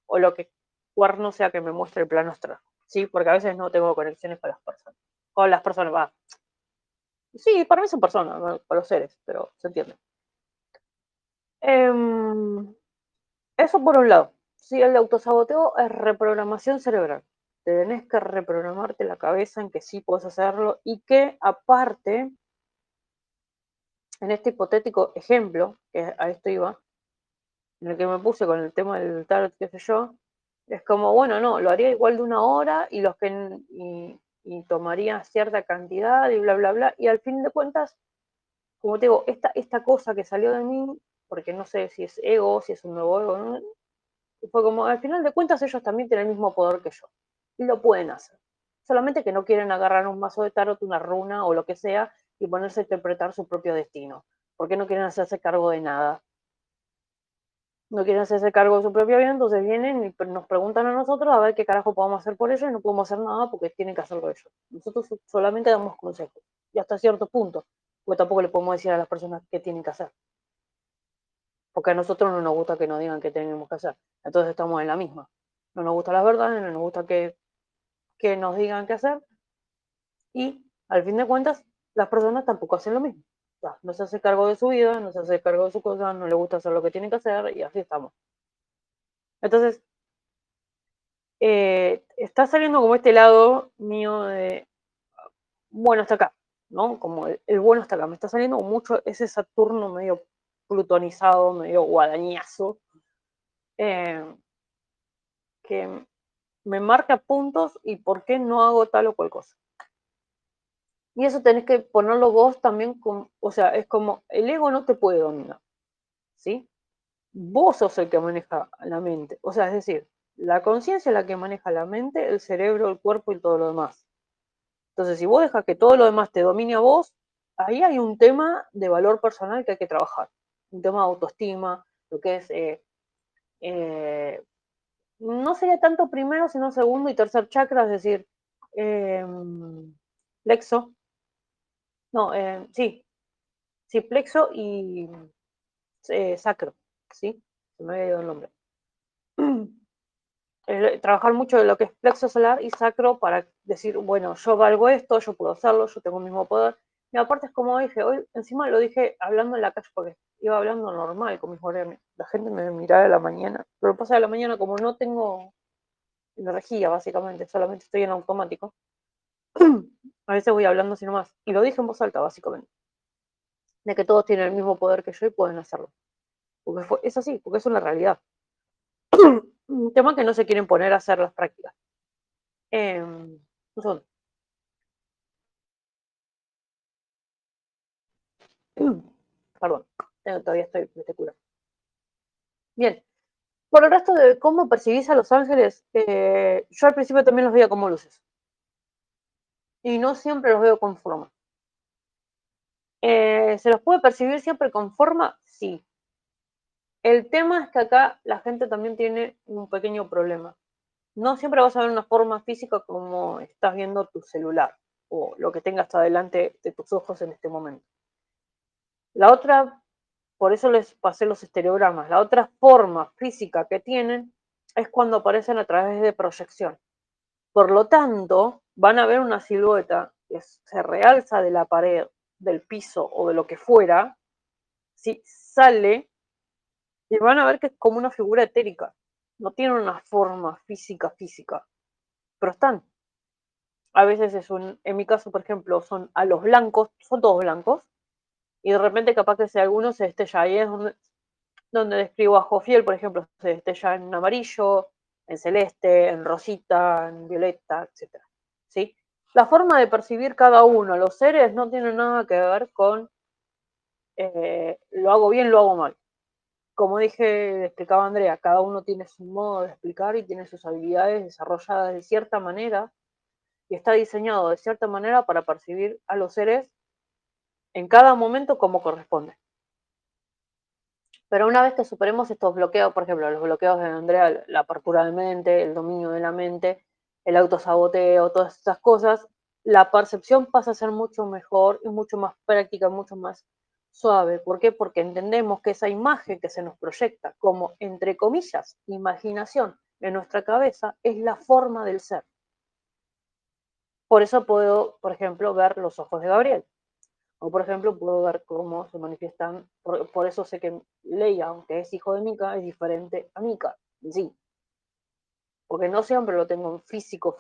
Speaker 1: o lo que cuerno sea que me muestre el plano astral, ¿sí? Porque a veces no tengo conexiones con las personas. Con las personas, va. Sí, para mí son personas, ¿no? Para los seres, pero se entiende. Eso por un lado. Sí, el autosaboteo es reprogramación cerebral. Tenés que reprogramarte la cabeza en que sí puedes hacerlo y que aparte, en este hipotético ejemplo, que a esto iba, en el que me puse con el tema del tarot, qué sé yo, es como, bueno, no, lo haría igual de 1 hora y y tomaría cierta cantidad y bla, bla, bla. Y al fin de cuentas, como te digo, esta cosa que salió de mí, porque no sé si es ego, si es un nuevo ego, ¿no? Fue como, al final de cuentas ellos también tienen el mismo poder que yo. Y lo pueden hacer. Solamente que no quieren agarrar un mazo de tarot, una runa o lo que sea y ponerse a interpretar su propio destino. Porque no quieren hacerse cargo de nada. No quieren hacerse cargo de su propia vida, entonces vienen y nos preguntan a nosotros a ver qué carajo podemos hacer por ellos y no podemos hacer nada porque tienen que hacerlo ellos. Nosotros solamente damos consejos y hasta cierto punto, porque tampoco le podemos decir a las personas qué tienen que hacer, porque a nosotros no nos gusta que nos digan qué tenemos que hacer, entonces estamos en la misma. No nos gusta las verdades, no nos gusta que nos digan qué hacer y al fin de cuentas las personas tampoco hacen lo mismo. O sea, no se hace cargo de su vida, no se hace cargo de su cosa, no le gusta hacer lo que tienen que hacer y así estamos. Entonces, está saliendo como este lado mío de, bueno, hasta acá, ¿no? Como el bueno hasta acá. Me está saliendo mucho ese Saturno medio plutonizado, medio guadañazo, eh, que me marca puntos y por qué no hago tal o cual cosa. Y eso tenés que ponerlo vos también, o sea, es como, el ego no te puede dominar, ¿sí? Vos sos el que maneja la mente, o sea, es decir, la conciencia es la que maneja la mente, el cerebro, el cuerpo y todo lo demás. Entonces, si vos dejas que todo lo demás te domine a vos, ahí hay un tema de valor personal que hay que trabajar. Un tema de autoestima, lo que es, no sería tanto primero, sino segundo y tercer chakra, es decir, eh, plexo, no, sí, plexo y sacro, ¿sí? Se me había ido el nombre. Trabajar mucho de lo que es plexo solar y sacro para decir, bueno, yo valgo esto, yo puedo hacerlo, yo tengo el mismo poder. Y aparte es como dije, hoy encima lo dije hablando en la calle porque iba hablando normal con mis horarios. La gente me miraba a la mañana, pero pasa de la mañana como no tengo energía básicamente, solamente estoy en automático. A veces voy hablando así nomás. Y lo dije en voz alta básicamente. de que todos tienen el mismo poder que yo y pueden hacerlo. Porque es así, porque es una realidad. Un tema que no se quieren poner a hacer las prácticas. Un segundo. Perdón, todavía estoy de cura. Bien, por el resto de cómo percibís a los ángeles, yo al principio también los veía como luces. Y no siempre los veo con forma. ¿Se los puede percibir siempre con forma? Sí. El tema es que acá la gente también tiene un pequeño problema. No siempre vas a ver una forma física como estás viendo tu celular o lo que tengas adelante de tus ojos en este momento. La otra, por eso les pasé los estereogramas, la otra forma física que tienen es cuando aparecen a través de proyección. Por lo tanto, van a ver una silueta que se realza de la pared, del piso o de lo que fuera, si sale, y van a ver que es como una figura etérica. No tiene una forma física, pero están. A veces en mi caso, por ejemplo, son a los blancos, son todos blancos, y de repente capaz que si alguno se destella, ahí es donde describo a Jofiel, por ejemplo, se destella en amarillo, en celeste, en rosita, en violeta, etc. ¿Sí? La forma de percibir cada uno, los seres, no tiene nada que ver con lo hago bien, lo hago mal. Como dije, explicaba Andrea, cada uno tiene su modo de explicar y tiene sus habilidades desarrolladas de cierta manera y está diseñado de cierta manera para percibir a los seres en cada momento como corresponde. Pero una vez que superemos estos bloqueos, por ejemplo, los bloqueos de Andrea, la apertura de mente, el dominio de la mente, el autosaboteo, todas estas cosas, la percepción pasa a ser mucho mejor y mucho más práctica, mucho más suave. ¿Por qué? Porque entendemos que esa imagen que se nos proyecta como, entre comillas, imaginación en nuestra cabeza es la forma del ser. Por eso puedo, por ejemplo, ver los ojos de Gabriel. O, por ejemplo, puedo ver cómo se manifiestan, por eso sé que Leia, aunque es hijo de Mika, es diferente a Mika, sí. Porque no siempre lo tengo en físico,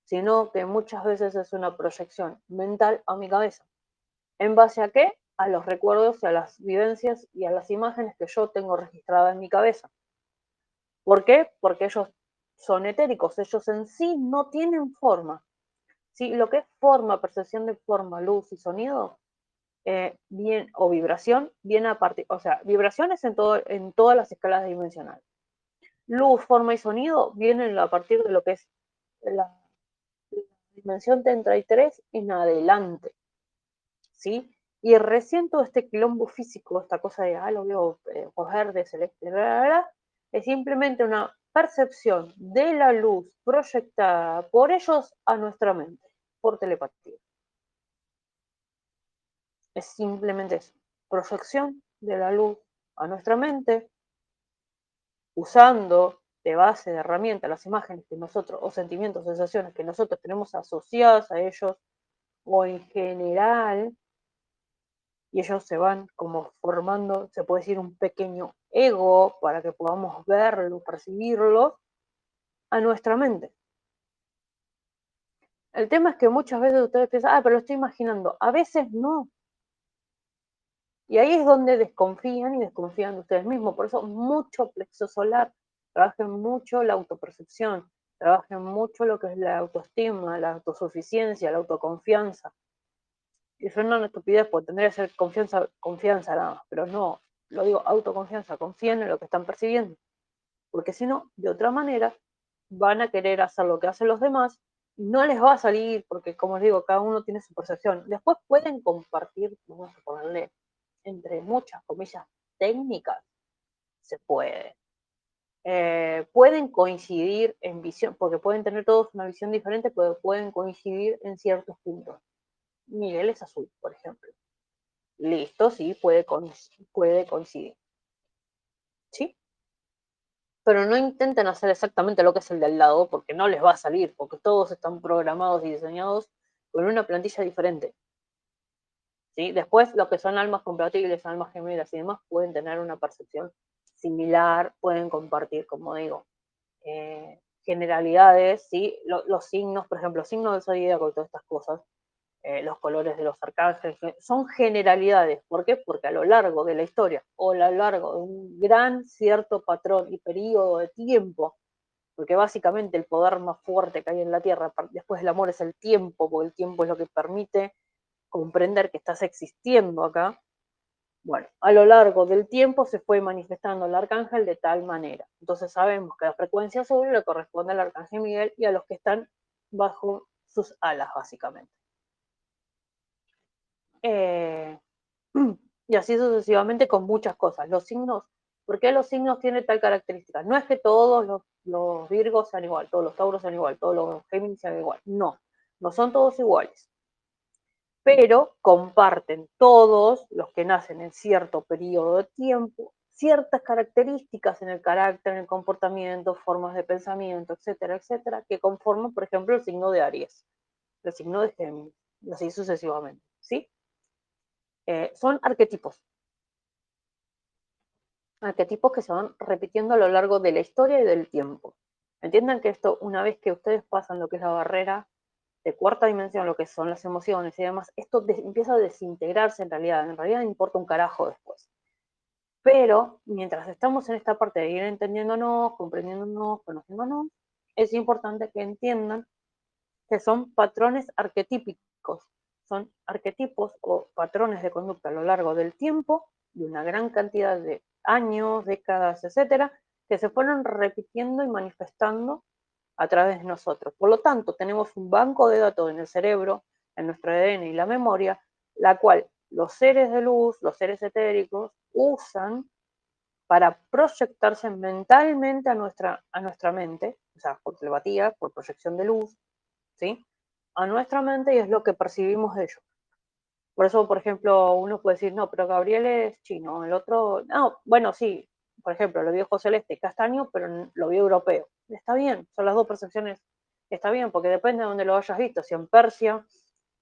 Speaker 1: sino que muchas veces es una proyección mental a mi cabeza. ¿En base a qué? A los recuerdos, a las vivencias y a las imágenes que yo tengo registradas en mi cabeza. ¿Por qué? Porque ellos son etéricos, ellos en sí no tienen forma. ¿Sí? Lo que es forma, percepción de forma, luz y sonido, bien, o vibración, viene a partir, o sea, vibraciones en todas las escalas dimensionales. Luz, forma y sonido vienen a partir de lo que es la dimensión 33 en adelante, ¿sí? Y recién todo este quilombo físico, esta cosa de, lo veo verde, celeste, bla, bla, bla, es simplemente una percepción de la luz proyectada por ellos a nuestra mente, por telepatía. Es simplemente eso, proyección de la luz a nuestra mente, usando de base de herramienta las imágenes que nosotros, o sentimientos, sensaciones que nosotros tenemos asociadas a ellos, o en general, y ellos se van como formando, se puede decir, un pequeño ego para que podamos verlo, percibirlo, a nuestra mente. El tema es que muchas veces ustedes piensan, pero lo estoy imaginando. A veces no. Y ahí es donde desconfían de ustedes mismos. Por eso mucho plexo solar, trabajen mucho la autopercepción, trabajen mucho lo que es la autoestima, la autosuficiencia, la autoconfianza. Y suena una estupidez porque tendría que ser confianza nada más, pero no, lo digo autoconfianza, confíen en lo que están percibiendo. Porque si no, de otra manera, van a querer hacer lo que hacen los demás, no les va a salir, porque como les digo, cada uno tiene su percepción. Después pueden compartir, vamos a ponerle entre muchas comillas técnicas, se puede. Pueden coincidir en visión, porque pueden tener todos una visión diferente, pero pueden coincidir en ciertos puntos. Miguel es azul, por ejemplo. Listo, sí, puede coincidir. ¿Sí? Pero no intenten hacer exactamente lo que es el de al lado, porque no les va a salir, porque todos están programados y diseñados con una plantilla diferente. ¿Sí? Después, lo que son almas compatibles, almas gemelas y demás, pueden tener una percepción similar, pueden compartir, como digo, generalidades, ¿sí? Los signos, por ejemplo, signos del zodíaco y todas estas cosas, los colores de los arcángeles, son generalidades. ¿Por qué? Porque a lo largo de la historia o a lo largo de un gran cierto patrón y periodo de tiempo, porque básicamente el poder más fuerte que hay en la Tierra después del amor es el tiempo, porque el tiempo es lo que permite comprender que estás existiendo acá. Bueno, a lo largo del tiempo se fue manifestando el arcángel de tal manera. Entonces sabemos que la frecuencia azul le corresponde al arcángel Miguel y a los que están bajo sus alas, básicamente. Y así sucesivamente con muchas cosas. Los signos, ¿por qué los signos tienen tal característica? No es que todos los Virgos sean igual, todos los Tauros sean igual, todos los Géminis sean igual. No, no son todos iguales. Pero comparten todos los que nacen en cierto periodo de tiempo ciertas características en el carácter, en el comportamiento, formas de pensamiento, etcétera, etcétera, que conforman, por ejemplo, el signo de Aries, el signo de Géminis, y así sucesivamente, ¿sí? Son arquetipos que se van repitiendo a lo largo de la historia y del tiempo. Entiendan que esto, una vez que ustedes pasan lo que es la barrera de cuarta dimensión, lo que son las emociones y demás, esto empieza a desintegrarse en realidad importa un carajo después. Pero mientras estamos en esta parte de ir entendiéndonos, comprendiéndonos, conociéndonos, es importante que entiendan que son patrones arquetípicos, son arquetipos o patrones de conducta a lo largo del tiempo, de una gran cantidad de años, décadas, etcétera, que se fueron repitiendo y manifestando a través de nosotros. Por lo tanto, tenemos un banco de datos en el cerebro, en nuestro ADN y la memoria, la cual los seres de luz, los seres etéricos, usan para proyectarse mentalmente a nuestra mente, o sea, por telepatía, por proyección de luz, ¿sí? A nuestra mente y es lo que percibimos de ellos. Por eso, por ejemplo, uno puede decir, no, pero Gabriel es chino, el otro, no, bueno, sí, por ejemplo, lo vio celeste, castaño, pero lo vio europeo. Está bien, son las dos percepciones, está bien, porque depende de dónde lo hayas visto, si en Persia,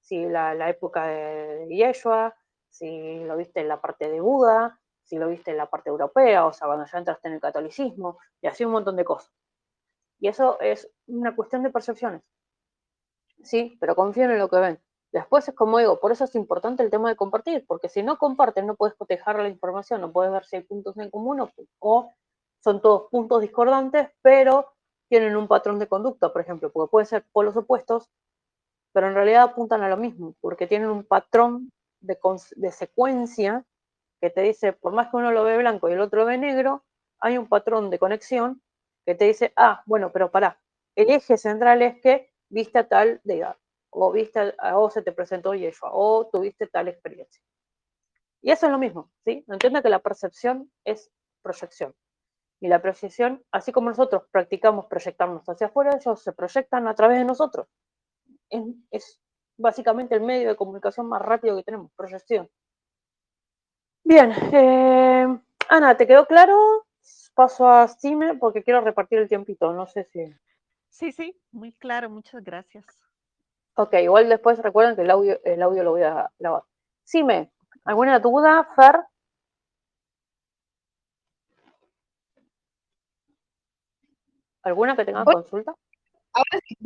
Speaker 1: si la época de Yeshua, si lo viste en la parte de Buda, si lo viste en la parte europea, o sea, cuando ya entraste en el catolicismo, y así un montón de cosas. Y eso es una cuestión de percepciones. Sí, pero confíen en lo que ven. Después es como digo, por eso es importante el tema de compartir, porque si no comparten no puedes cotejar la información, no puedes ver si hay puntos en común o son todos puntos discordantes, pero tienen un patrón de conducta, por ejemplo, porque pueden ser polos opuestos, pero en realidad apuntan a lo mismo, porque tienen un patrón de secuencia que te dice, por más que uno lo ve blanco y el otro lo ve negro, hay un patrón de conexión que te dice, ah, bueno, pero pará, el eje central es que viste a tal deidad, o se te presentó Yeshua, o tuviste tal experiencia. Y eso es lo mismo, ¿sí? Entienda que la percepción es proyección. Y la proyección, así como nosotros practicamos proyectarnos hacia afuera, ellos se proyectan a través de nosotros. Es básicamente el medio de comunicación más rápido que tenemos, proyección. Bien, Ana, ¿te quedó claro? Paso a Sime porque quiero repartir el tiempito, no sé si...
Speaker 3: Sí, sí, muy claro, muchas gracias.
Speaker 1: Ok, igual después recuerden que el audio lo voy a grabar. Sime, ¿alguna duda, Fer? ¿Alguna que tengan consulta?
Speaker 4: Ahora sí.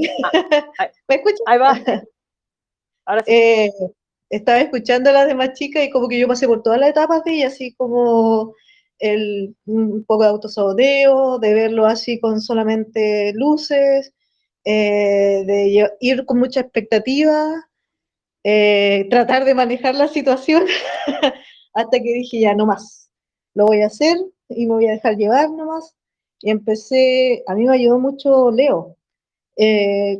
Speaker 1: Ahí,
Speaker 4: ¿Me escuchas?
Speaker 1: ahí va. Ahora sí.
Speaker 4: Estaba escuchando a las demás chicas y como que yo pasé por todas las etapas de ella, así como un poco de autosaboteo, de verlo así con solamente luces, de ir con mucha expectativa, tratar de manejar la situación, hasta que dije ya no más, lo voy a hacer y me voy a dejar llevar nomás. Y empecé, a mí me ayudó mucho Leo.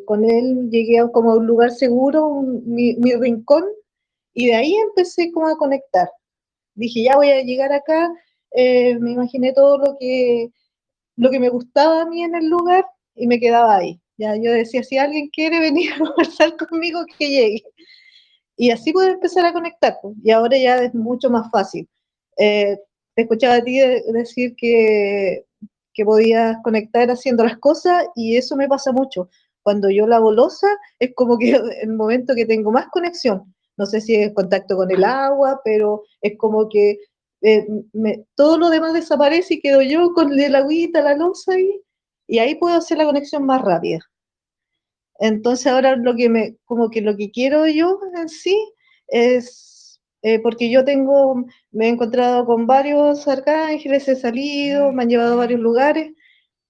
Speaker 4: Con él llegué como a un lugar seguro, mi rincón, y de ahí empecé como a conectar. Dije, ya voy a llegar acá, me imaginé todo lo que me gustaba a mí en el lugar y me quedaba ahí. Ya yo decía, si alguien quiere venir a conversar conmigo, que llegue. Y así pude empezar a conectar, pues, y ahora ya es mucho más fácil. Te escuchaba a ti decir que podías conectar haciendo las cosas y eso me pasa mucho. Cuando yo lavo loza es como que el momento que tengo más conexión. No sé si es contacto con el agua, pero es como que todo lo demás desaparece y quedo yo con el agüita, la loza y ahí puedo hacer la conexión más rápida. Entonces ahora como que lo que quiero yo en sí es, porque me he encontrado con varios arcángeles, he salido, me han llevado a varios lugares,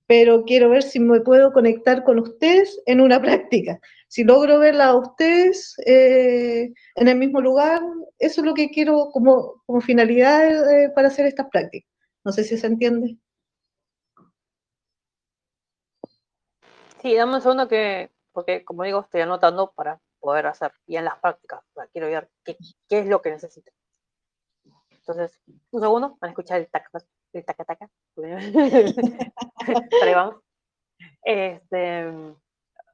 Speaker 4: pero quiero ver si me puedo conectar con ustedes en una práctica. Si logro verla a ustedes en el mismo lugar, eso es lo que quiero como finalidad para hacer estas prácticas. No sé si se entiende.
Speaker 1: Sí, dame un segundo porque como digo, estoy anotando para poder hacer bien las prácticas. Quiero ver qué es lo que necesito. Entonces, un segundo, van a escuchar el taca taca. Pero ahí vamos.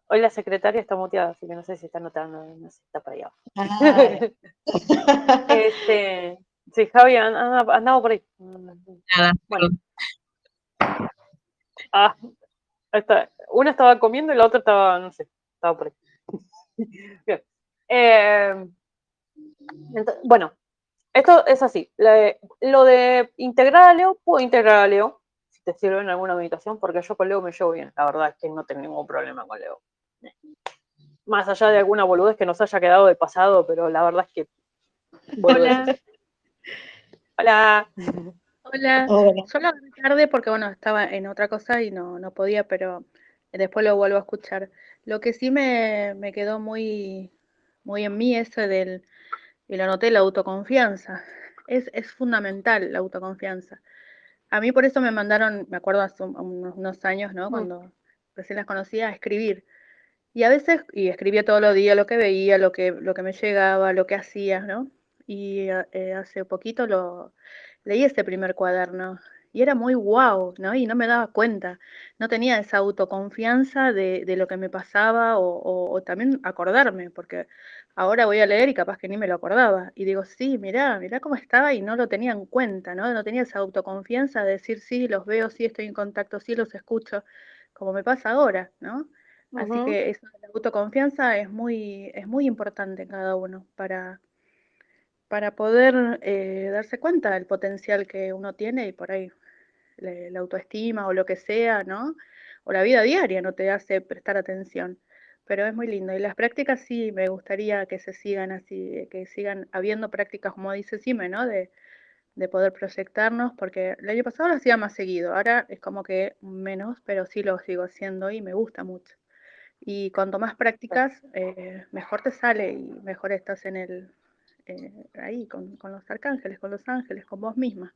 Speaker 1: Hoy la secretaria está muteada, así que no sé si está anotando, no sé si está para allá.
Speaker 4: Ah,
Speaker 1: Sí, Javi andaba por ahí. Bueno, una estaba comiendo y la otra estaba, no sé, estaba por ahí. Bien. Bueno, esto es así. Lo de integrar a Leo, puedo integrar a Leo, si te sirve en alguna meditación, porque yo con Leo me llevo bien. La verdad es que no tengo ningún problema con Leo. Más allá de alguna boludez que nos haya quedado de pasado, pero la verdad es que boludeces.
Speaker 5: Hola.
Speaker 1: Hola.
Speaker 5: Hola.
Speaker 4: hola.
Speaker 5: Solo agarré tarde porque, bueno, estaba en otra cosa y no podía, pero después lo vuelvo a escuchar. Lo que sí me quedó muy en mí y lo noté, la autoconfianza. Es fundamental la autoconfianza. A mí por eso me mandaron, me acuerdo hace unos años, ¿no? Cuando recién las conocía, a escribir. Y a veces, y escribía todos los días lo que veía, lo que me llegaba, lo que hacía, ¿no? Y hace poquito leí este primer cuaderno y era muy guau, ¿no? Y no me daba cuenta, no tenía esa autoconfianza de lo que me pasaba o también acordarme, porque ahora voy a leer y capaz que ni me lo acordaba. Y digo, sí, mirá cómo estaba y no lo tenía en cuenta, ¿no? No tenía esa autoconfianza de decir, sí, los veo, sí, estoy en contacto, sí, los escucho, como me pasa ahora, ¿no? Así que eso de la autoconfianza es muy importante en cada uno para poder darse cuenta del potencial que uno tiene y por ahí la autoestima o lo que sea, ¿no? O la vida diaria no te hace prestar atención. Pero es muy lindo. Y las prácticas sí, me gustaría que se sigan así, que sigan habiendo prácticas, como dice Sime, ¿no? De poder proyectarnos, porque el año pasado lo hacía más seguido, ahora es como que menos, pero sí lo sigo haciendo y me gusta mucho. Y cuanto más prácticas, mejor te sale y mejor estás ahí con los arcángeles, con los ángeles, con vos misma.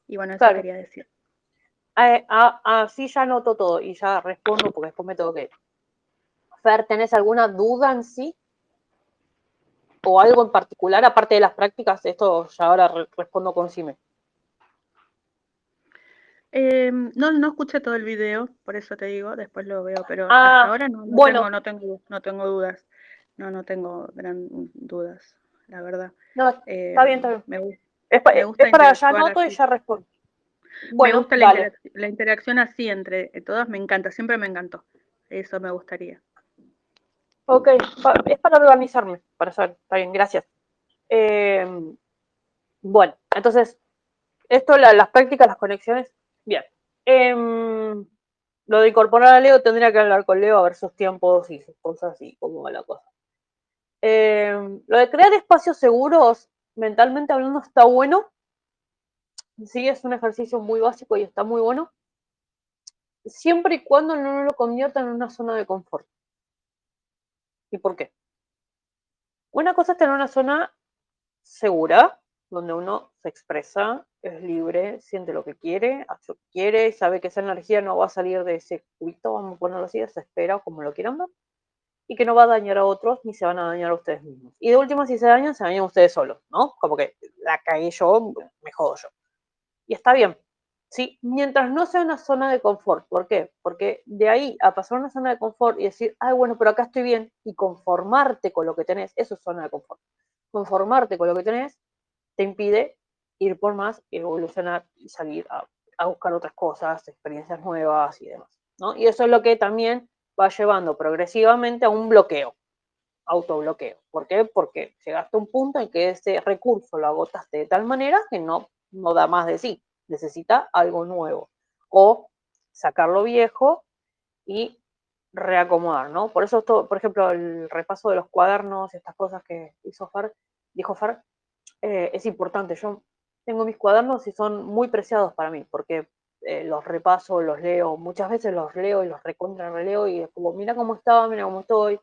Speaker 5: Y bueno, eso
Speaker 1: Claro.
Speaker 5: quería decir.
Speaker 1: Así ya anoto todo y ya respondo porque después me tengo que ir. Fer, ¿tenés alguna duda en sí? ¿O algo en particular, aparte de las prácticas? Esto ya ahora respondo con Sime.
Speaker 5: No escuché todo el video, por eso te digo, después lo veo, pero hasta ahora
Speaker 1: bueno,
Speaker 5: no tengo dudas. No tengo gran dudas, la verdad.
Speaker 1: no, está bien, está bien.
Speaker 5: Me
Speaker 1: Es
Speaker 5: gusta
Speaker 1: para ya
Speaker 5: interactuar
Speaker 1: anoto y
Speaker 5: así.
Speaker 1: ya respondo.
Speaker 5: Me
Speaker 1: Bueno,
Speaker 5: gusta
Speaker 1: dale.
Speaker 5: la interacción así entre todas, me encanta, siempre me encantó. Eso me gustaría.
Speaker 1: Ok, es para organizarme, para saber. Está bien, gracias. Bueno, entonces, esto, las prácticas, las conexiones, bien. Lo de incorporar a Leo, tendría que hablar con Leo a ver sus tiempos y sus cosas y cómo va la cosa. Lo de crear espacios seguros, mentalmente hablando, está bueno. Sí, es un ejercicio muy básico y está muy bueno. Siempre y cuando no lo convierta en una zona de confort. ¿Y por qué? Una cosa es tener una zona segura, donde uno se expresa, es libre, siente lo que quiere, hace lo que quiere, sabe que esa energía no va a salir de ese cubito, vamos a ponerlo así, de esa esfera o como lo quieran ver, y que no va a dañar a otros ni se van a dañar a ustedes mismos. Y de última, si se dañan ustedes solos, ¿no? Como que la caí yo, me jodo yo. Y está bien, ¿sí? Mientras no sea una zona de confort. ¿Por qué? Porque de ahí a pasar a una zona de confort y decir, ay, bueno, pero acá estoy bien, y conformarte con lo que tenés, eso es zona de confort. Conformarte con lo que tenés te impide ir por más, evolucionar y salir a buscar otras cosas, experiencias nuevas y demás, ¿no? Y eso es lo que también va llevando progresivamente a un bloqueo, autobloqueo. ¿Por qué? Porque llegaste a un punto en que ese recurso lo agotaste de tal manera que no da más de sí, necesita algo nuevo. O sacar lo viejo y reacomodar, ¿no? Por eso, por ejemplo, el repaso de los cuadernos, estas cosas que dijo Fer, es importante. Yo tengo mis cuadernos y son muy preciados para mí, porque los repaso, los leo, muchas veces los leo y los recontra releo y es como, mira cómo estaba, mira cómo estoy,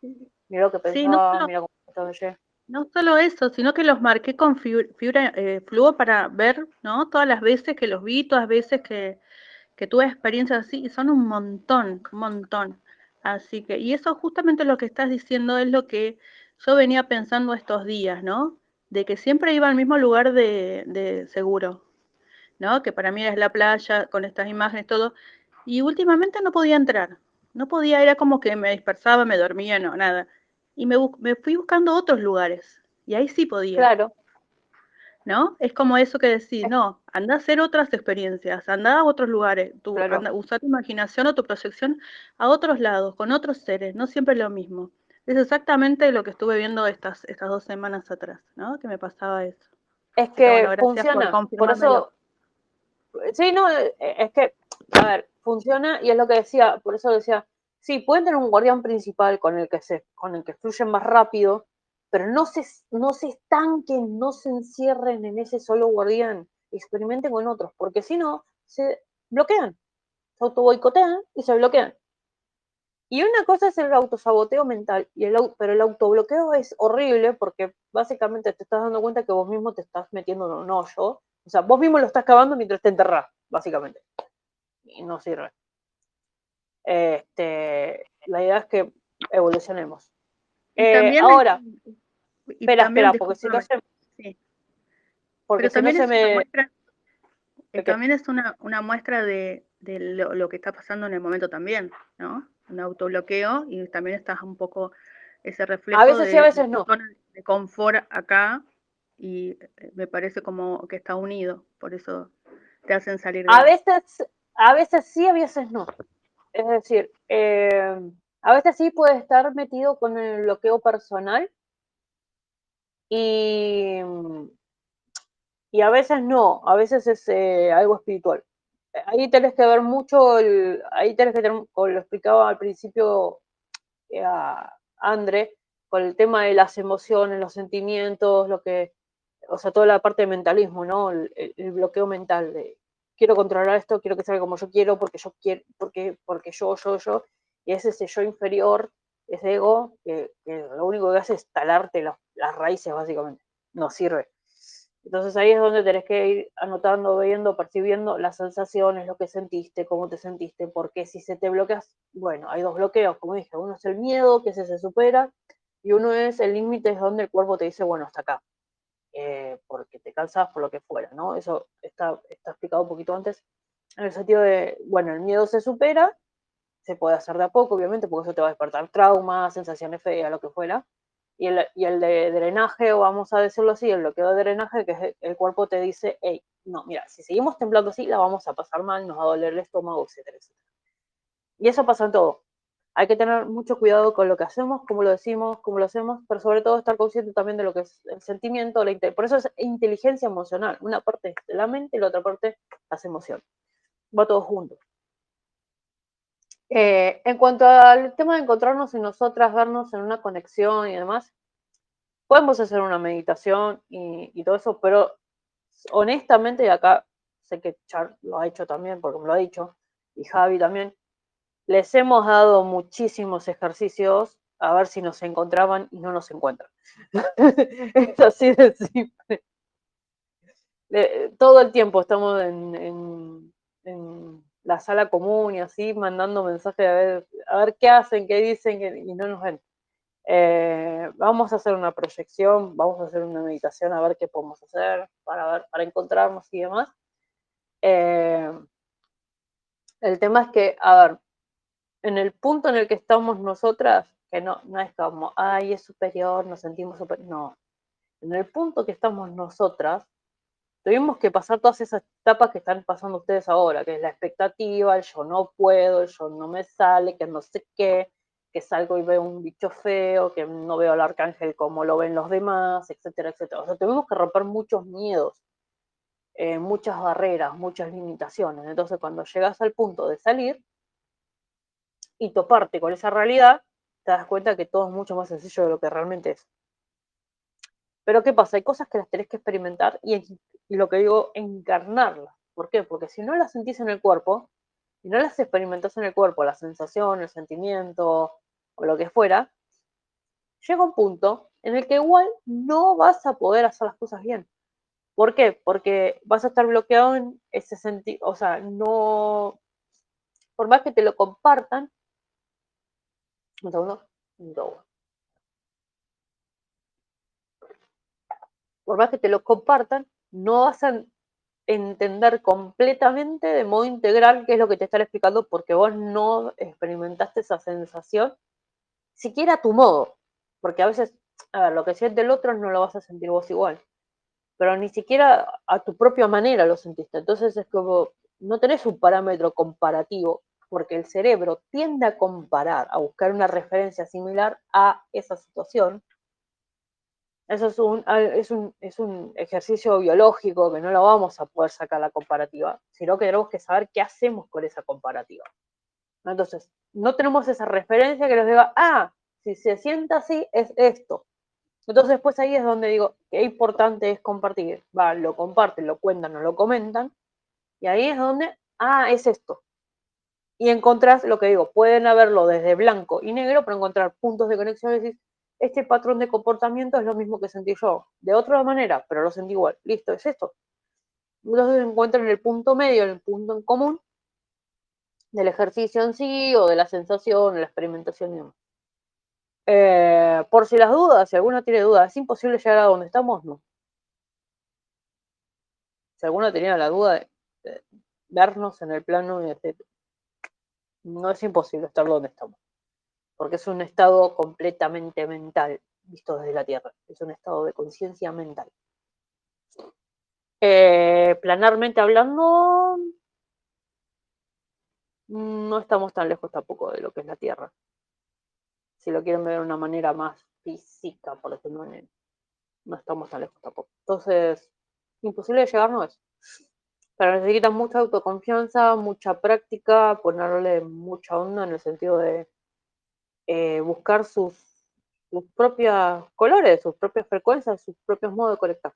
Speaker 1: mira lo que
Speaker 5: Sí, no
Speaker 1: pensaba,
Speaker 5: solo,
Speaker 1: mira cómo estaba ayer.
Speaker 5: no solo eso, sino que los marqué con fibra fluo para ver, ¿no? Todas las veces que los vi, todas las veces que tuve experiencias así, y son un montón, un montón. Así que, y eso justamente lo que estás diciendo es lo que yo venía pensando estos días, ¿no? De que siempre iba al mismo lugar de seguro, ¿no? Que para mí es la playa, con estas imágenes, todo. Y últimamente no podía entrar. No podía, era como que me dispersaba, me dormía, no, nada. Y me fui buscando otros lugares. Y ahí sí podía,
Speaker 1: Claro,
Speaker 5: ¿no? Es como eso que decís, no, anda a hacer otras experiencias, anda a otros lugares,
Speaker 1: claro.
Speaker 5: usa tu imaginación o tu proyección a otros lados, con otros seres, no siempre lo mismo. Es exactamente lo que estuve viendo estas 2 semanas atrás, ¿no? Que me pasaba eso.
Speaker 1: Es
Speaker 5: Así que bueno,
Speaker 1: que
Speaker 5: gracias por
Speaker 1: funciona, por
Speaker 5: confirmármelo.
Speaker 1: eso, sí, no, es que, a ver, funciona y es lo que decía, por eso decía, sí, pueden tener un guardián principal con el que fluyen más rápido, pero no se estanquen, no se encierren en ese solo guardián, experimenten con otros, porque si no, se bloquean, se autoboicotean y se bloquean. Y una cosa es el autosaboteo mental, pero el autobloqueo es horrible porque básicamente te estás dando cuenta que vos mismo te estás metiendo en un hoyo. O sea, vos mismo lo estás cavando mientras te enterrás, básicamente. Y no sirve. La idea es que evolucionemos.
Speaker 5: Y también
Speaker 1: Ahora, espera,
Speaker 5: discúlpame, sí,
Speaker 1: porque
Speaker 5: pero
Speaker 1: si no
Speaker 5: también
Speaker 1: se
Speaker 5: es una
Speaker 1: me...
Speaker 5: muestra,
Speaker 1: ¿De qué?
Speaker 5: también es una muestra de lo que está pasando en el momento también, ¿no? Un autobloqueo y también estás un poco ese
Speaker 1: A
Speaker 5: reflejo
Speaker 1: veces sí, a
Speaker 5: de
Speaker 1: veces
Speaker 5: tu
Speaker 1: no.
Speaker 5: zona de confort acá y me parece como que está unido, por eso te hacen salir de
Speaker 1: A
Speaker 5: ahí.
Speaker 1: veces, a veces sí, a veces no. Es decir, a veces sí puede estar metido con el bloqueo personal y, y a veces no, a veces es algo espiritual. Ahí tenés que ver mucho, ahí tenés que tener, como lo explicaba al principio a André, con el tema de las emociones, los sentimientos, o sea, toda la parte de mentalismo, ¿no? El bloqueo mental de quiero controlar esto, quiero que salga como yo quiero, porque yo quiero, porque yo, y es ese yo inferior, ese ego, que lo único que hace es talarte las raíces, básicamente. No sirve. Entonces ahí es donde tenés que ir anotando, viendo, percibiendo las sensaciones, lo que sentiste, cómo te sentiste, porque si se te bloqueas, bueno, hay dos bloqueos, como dije, uno es el miedo, que se supera, y uno es el límite, es donde el cuerpo te dice, bueno, hasta acá, porque te cansas por lo que fuera, ¿no? Eso está explicado un poquito antes, en el sentido de, bueno, el miedo se supera, se puede hacer de a poco, obviamente, porque eso te va a despertar traumas, sensaciones feas, lo que fuera, y el de drenaje, o vamos a decirlo así, el bloqueo de drenaje, que es el cuerpo te dice, hey, no, mira, si seguimos temblando así, la vamos a pasar mal, nos va a doler el estómago, etcétera, etcétera. Y eso pasa en todo. Hay que tener mucho cuidado con lo que hacemos, cómo lo decimos, cómo lo hacemos, pero sobre todo estar consciente también de lo que es el sentimiento, por eso es inteligencia emocional. Una parte es la mente y la otra parte las emociones. Va todo junto. En cuanto al tema de encontrarnos en nosotras, vernos en una conexión y demás, podemos hacer una meditación y todo eso, pero honestamente, y acá sé que Char lo ha hecho también, porque me lo ha dicho, y Javi también, les hemos dado muchísimos ejercicios a ver si nos encontraban y no nos encuentran. Es así de simple. Todo el tiempo estamos en la sala común y así, mandando mensajes a ver qué hacen, qué dicen, y no nos ven. Vamos a hacer una proyección, vamos a hacer una meditación a ver qué podemos hacer para encontrarnos y demás. El tema es que, a ver, en el punto en el que estamos nosotras, que no es como, ay, es superior, nos sentimos superior, no. En el punto que estamos nosotras, tuvimos que pasar todas esas etapas que están pasando ustedes ahora, que es la expectativa, el yo no puedo, el yo no me sale, que no sé qué, que salgo y veo un bicho feo, que no veo al arcángel como lo ven los demás, etcétera, etcétera. O sea, tuvimos que romper muchos miedos, muchas barreras, muchas limitaciones. Entonces, cuando llegas al punto de salir, y toparte con esa realidad, te das cuenta que todo es mucho más sencillo de lo que realmente es. Pero ¿qué pasa? Hay cosas que las tenés que experimentar y lo que digo, encarnarlas. ¿Por qué? Porque si no las sentís en el cuerpo, si no las experimentás en el cuerpo, la sensación, el sentimiento o lo que fuera, llega un punto en el que igual no vas a poder hacer las cosas bien. ¿Por qué? Porque vas a estar bloqueado en ese sentido, o sea, no, por más que te lo compartan, un segundo, por más que te lo compartan, no vas a entender completamente de modo integral qué es lo que te están explicando porque vos no experimentaste esa sensación, siquiera a tu modo, porque a veces, a ver, lo que siente el otro no lo vas a sentir vos igual, pero ni siquiera a tu propia manera lo sentiste, entonces es como, no tenés un parámetro comparativo, porque el cerebro tiende a comparar, a buscar una referencia similar a esa situación. Eso es un ejercicio biológico que no lo vamos a poder sacar la comparativa, sino que tenemos que saber qué hacemos con esa comparativa. Entonces, no tenemos esa referencia que nos diga, si se sienta así, es esto. Entonces, pues ahí es donde digo, qué importante es compartir. Lo comparten, lo cuentan o lo comentan, y ahí es donde, es esto. Y encontrás lo que digo, pueden haberlo desde blanco y negro, pero encontrar puntos de conexión y decir, este patrón de comportamiento es lo mismo que sentí yo, de otra manera, pero lo sentí igual. Listo, es esto. Entonces encuentran el punto medio, el punto en común del ejercicio en sí, o de la sensación, de la experimentación y demás. Por si las dudas, si alguno tiene dudas, ¿es imposible llegar a donde estamos? No. Si alguno tenía la duda de vernos en el plano, no es imposible estar donde estamos, porque es un estado completamente mental, visto desde la Tierra, es un estado de conciencia mental. Planarmente hablando, no estamos tan lejos tampoco de lo que es la Tierra. Si lo quieren ver de una manera más física, por ejemplo, no estamos tan lejos tampoco. Entonces, imposible de llegar no es. Pero necesitan mucha autoconfianza, mucha práctica, ponerle mucha onda en el sentido de buscar sus propios colores, sus propias frecuencias, sus propios modos de conectar.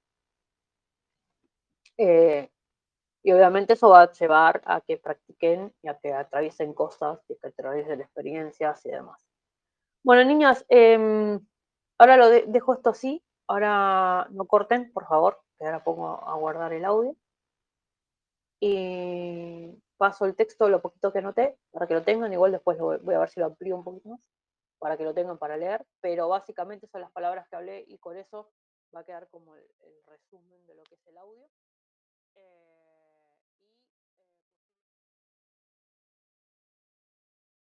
Speaker 1: Y obviamente eso va a llevar a que practiquen y a que atraviesen cosas, y que atraviesen experiencias y demás. Bueno, niñas, ahora lo dejo esto así. Ahora no corten, por favor, que ahora pongo a guardar el audio. Y paso el texto, lo poquito que anoté, para que lo tengan. Igual después voy a ver si lo amplío un poquito más, para que lo tengan para leer. Pero básicamente son las palabras que hablé y con eso va a quedar como el resumen de lo que es el audio.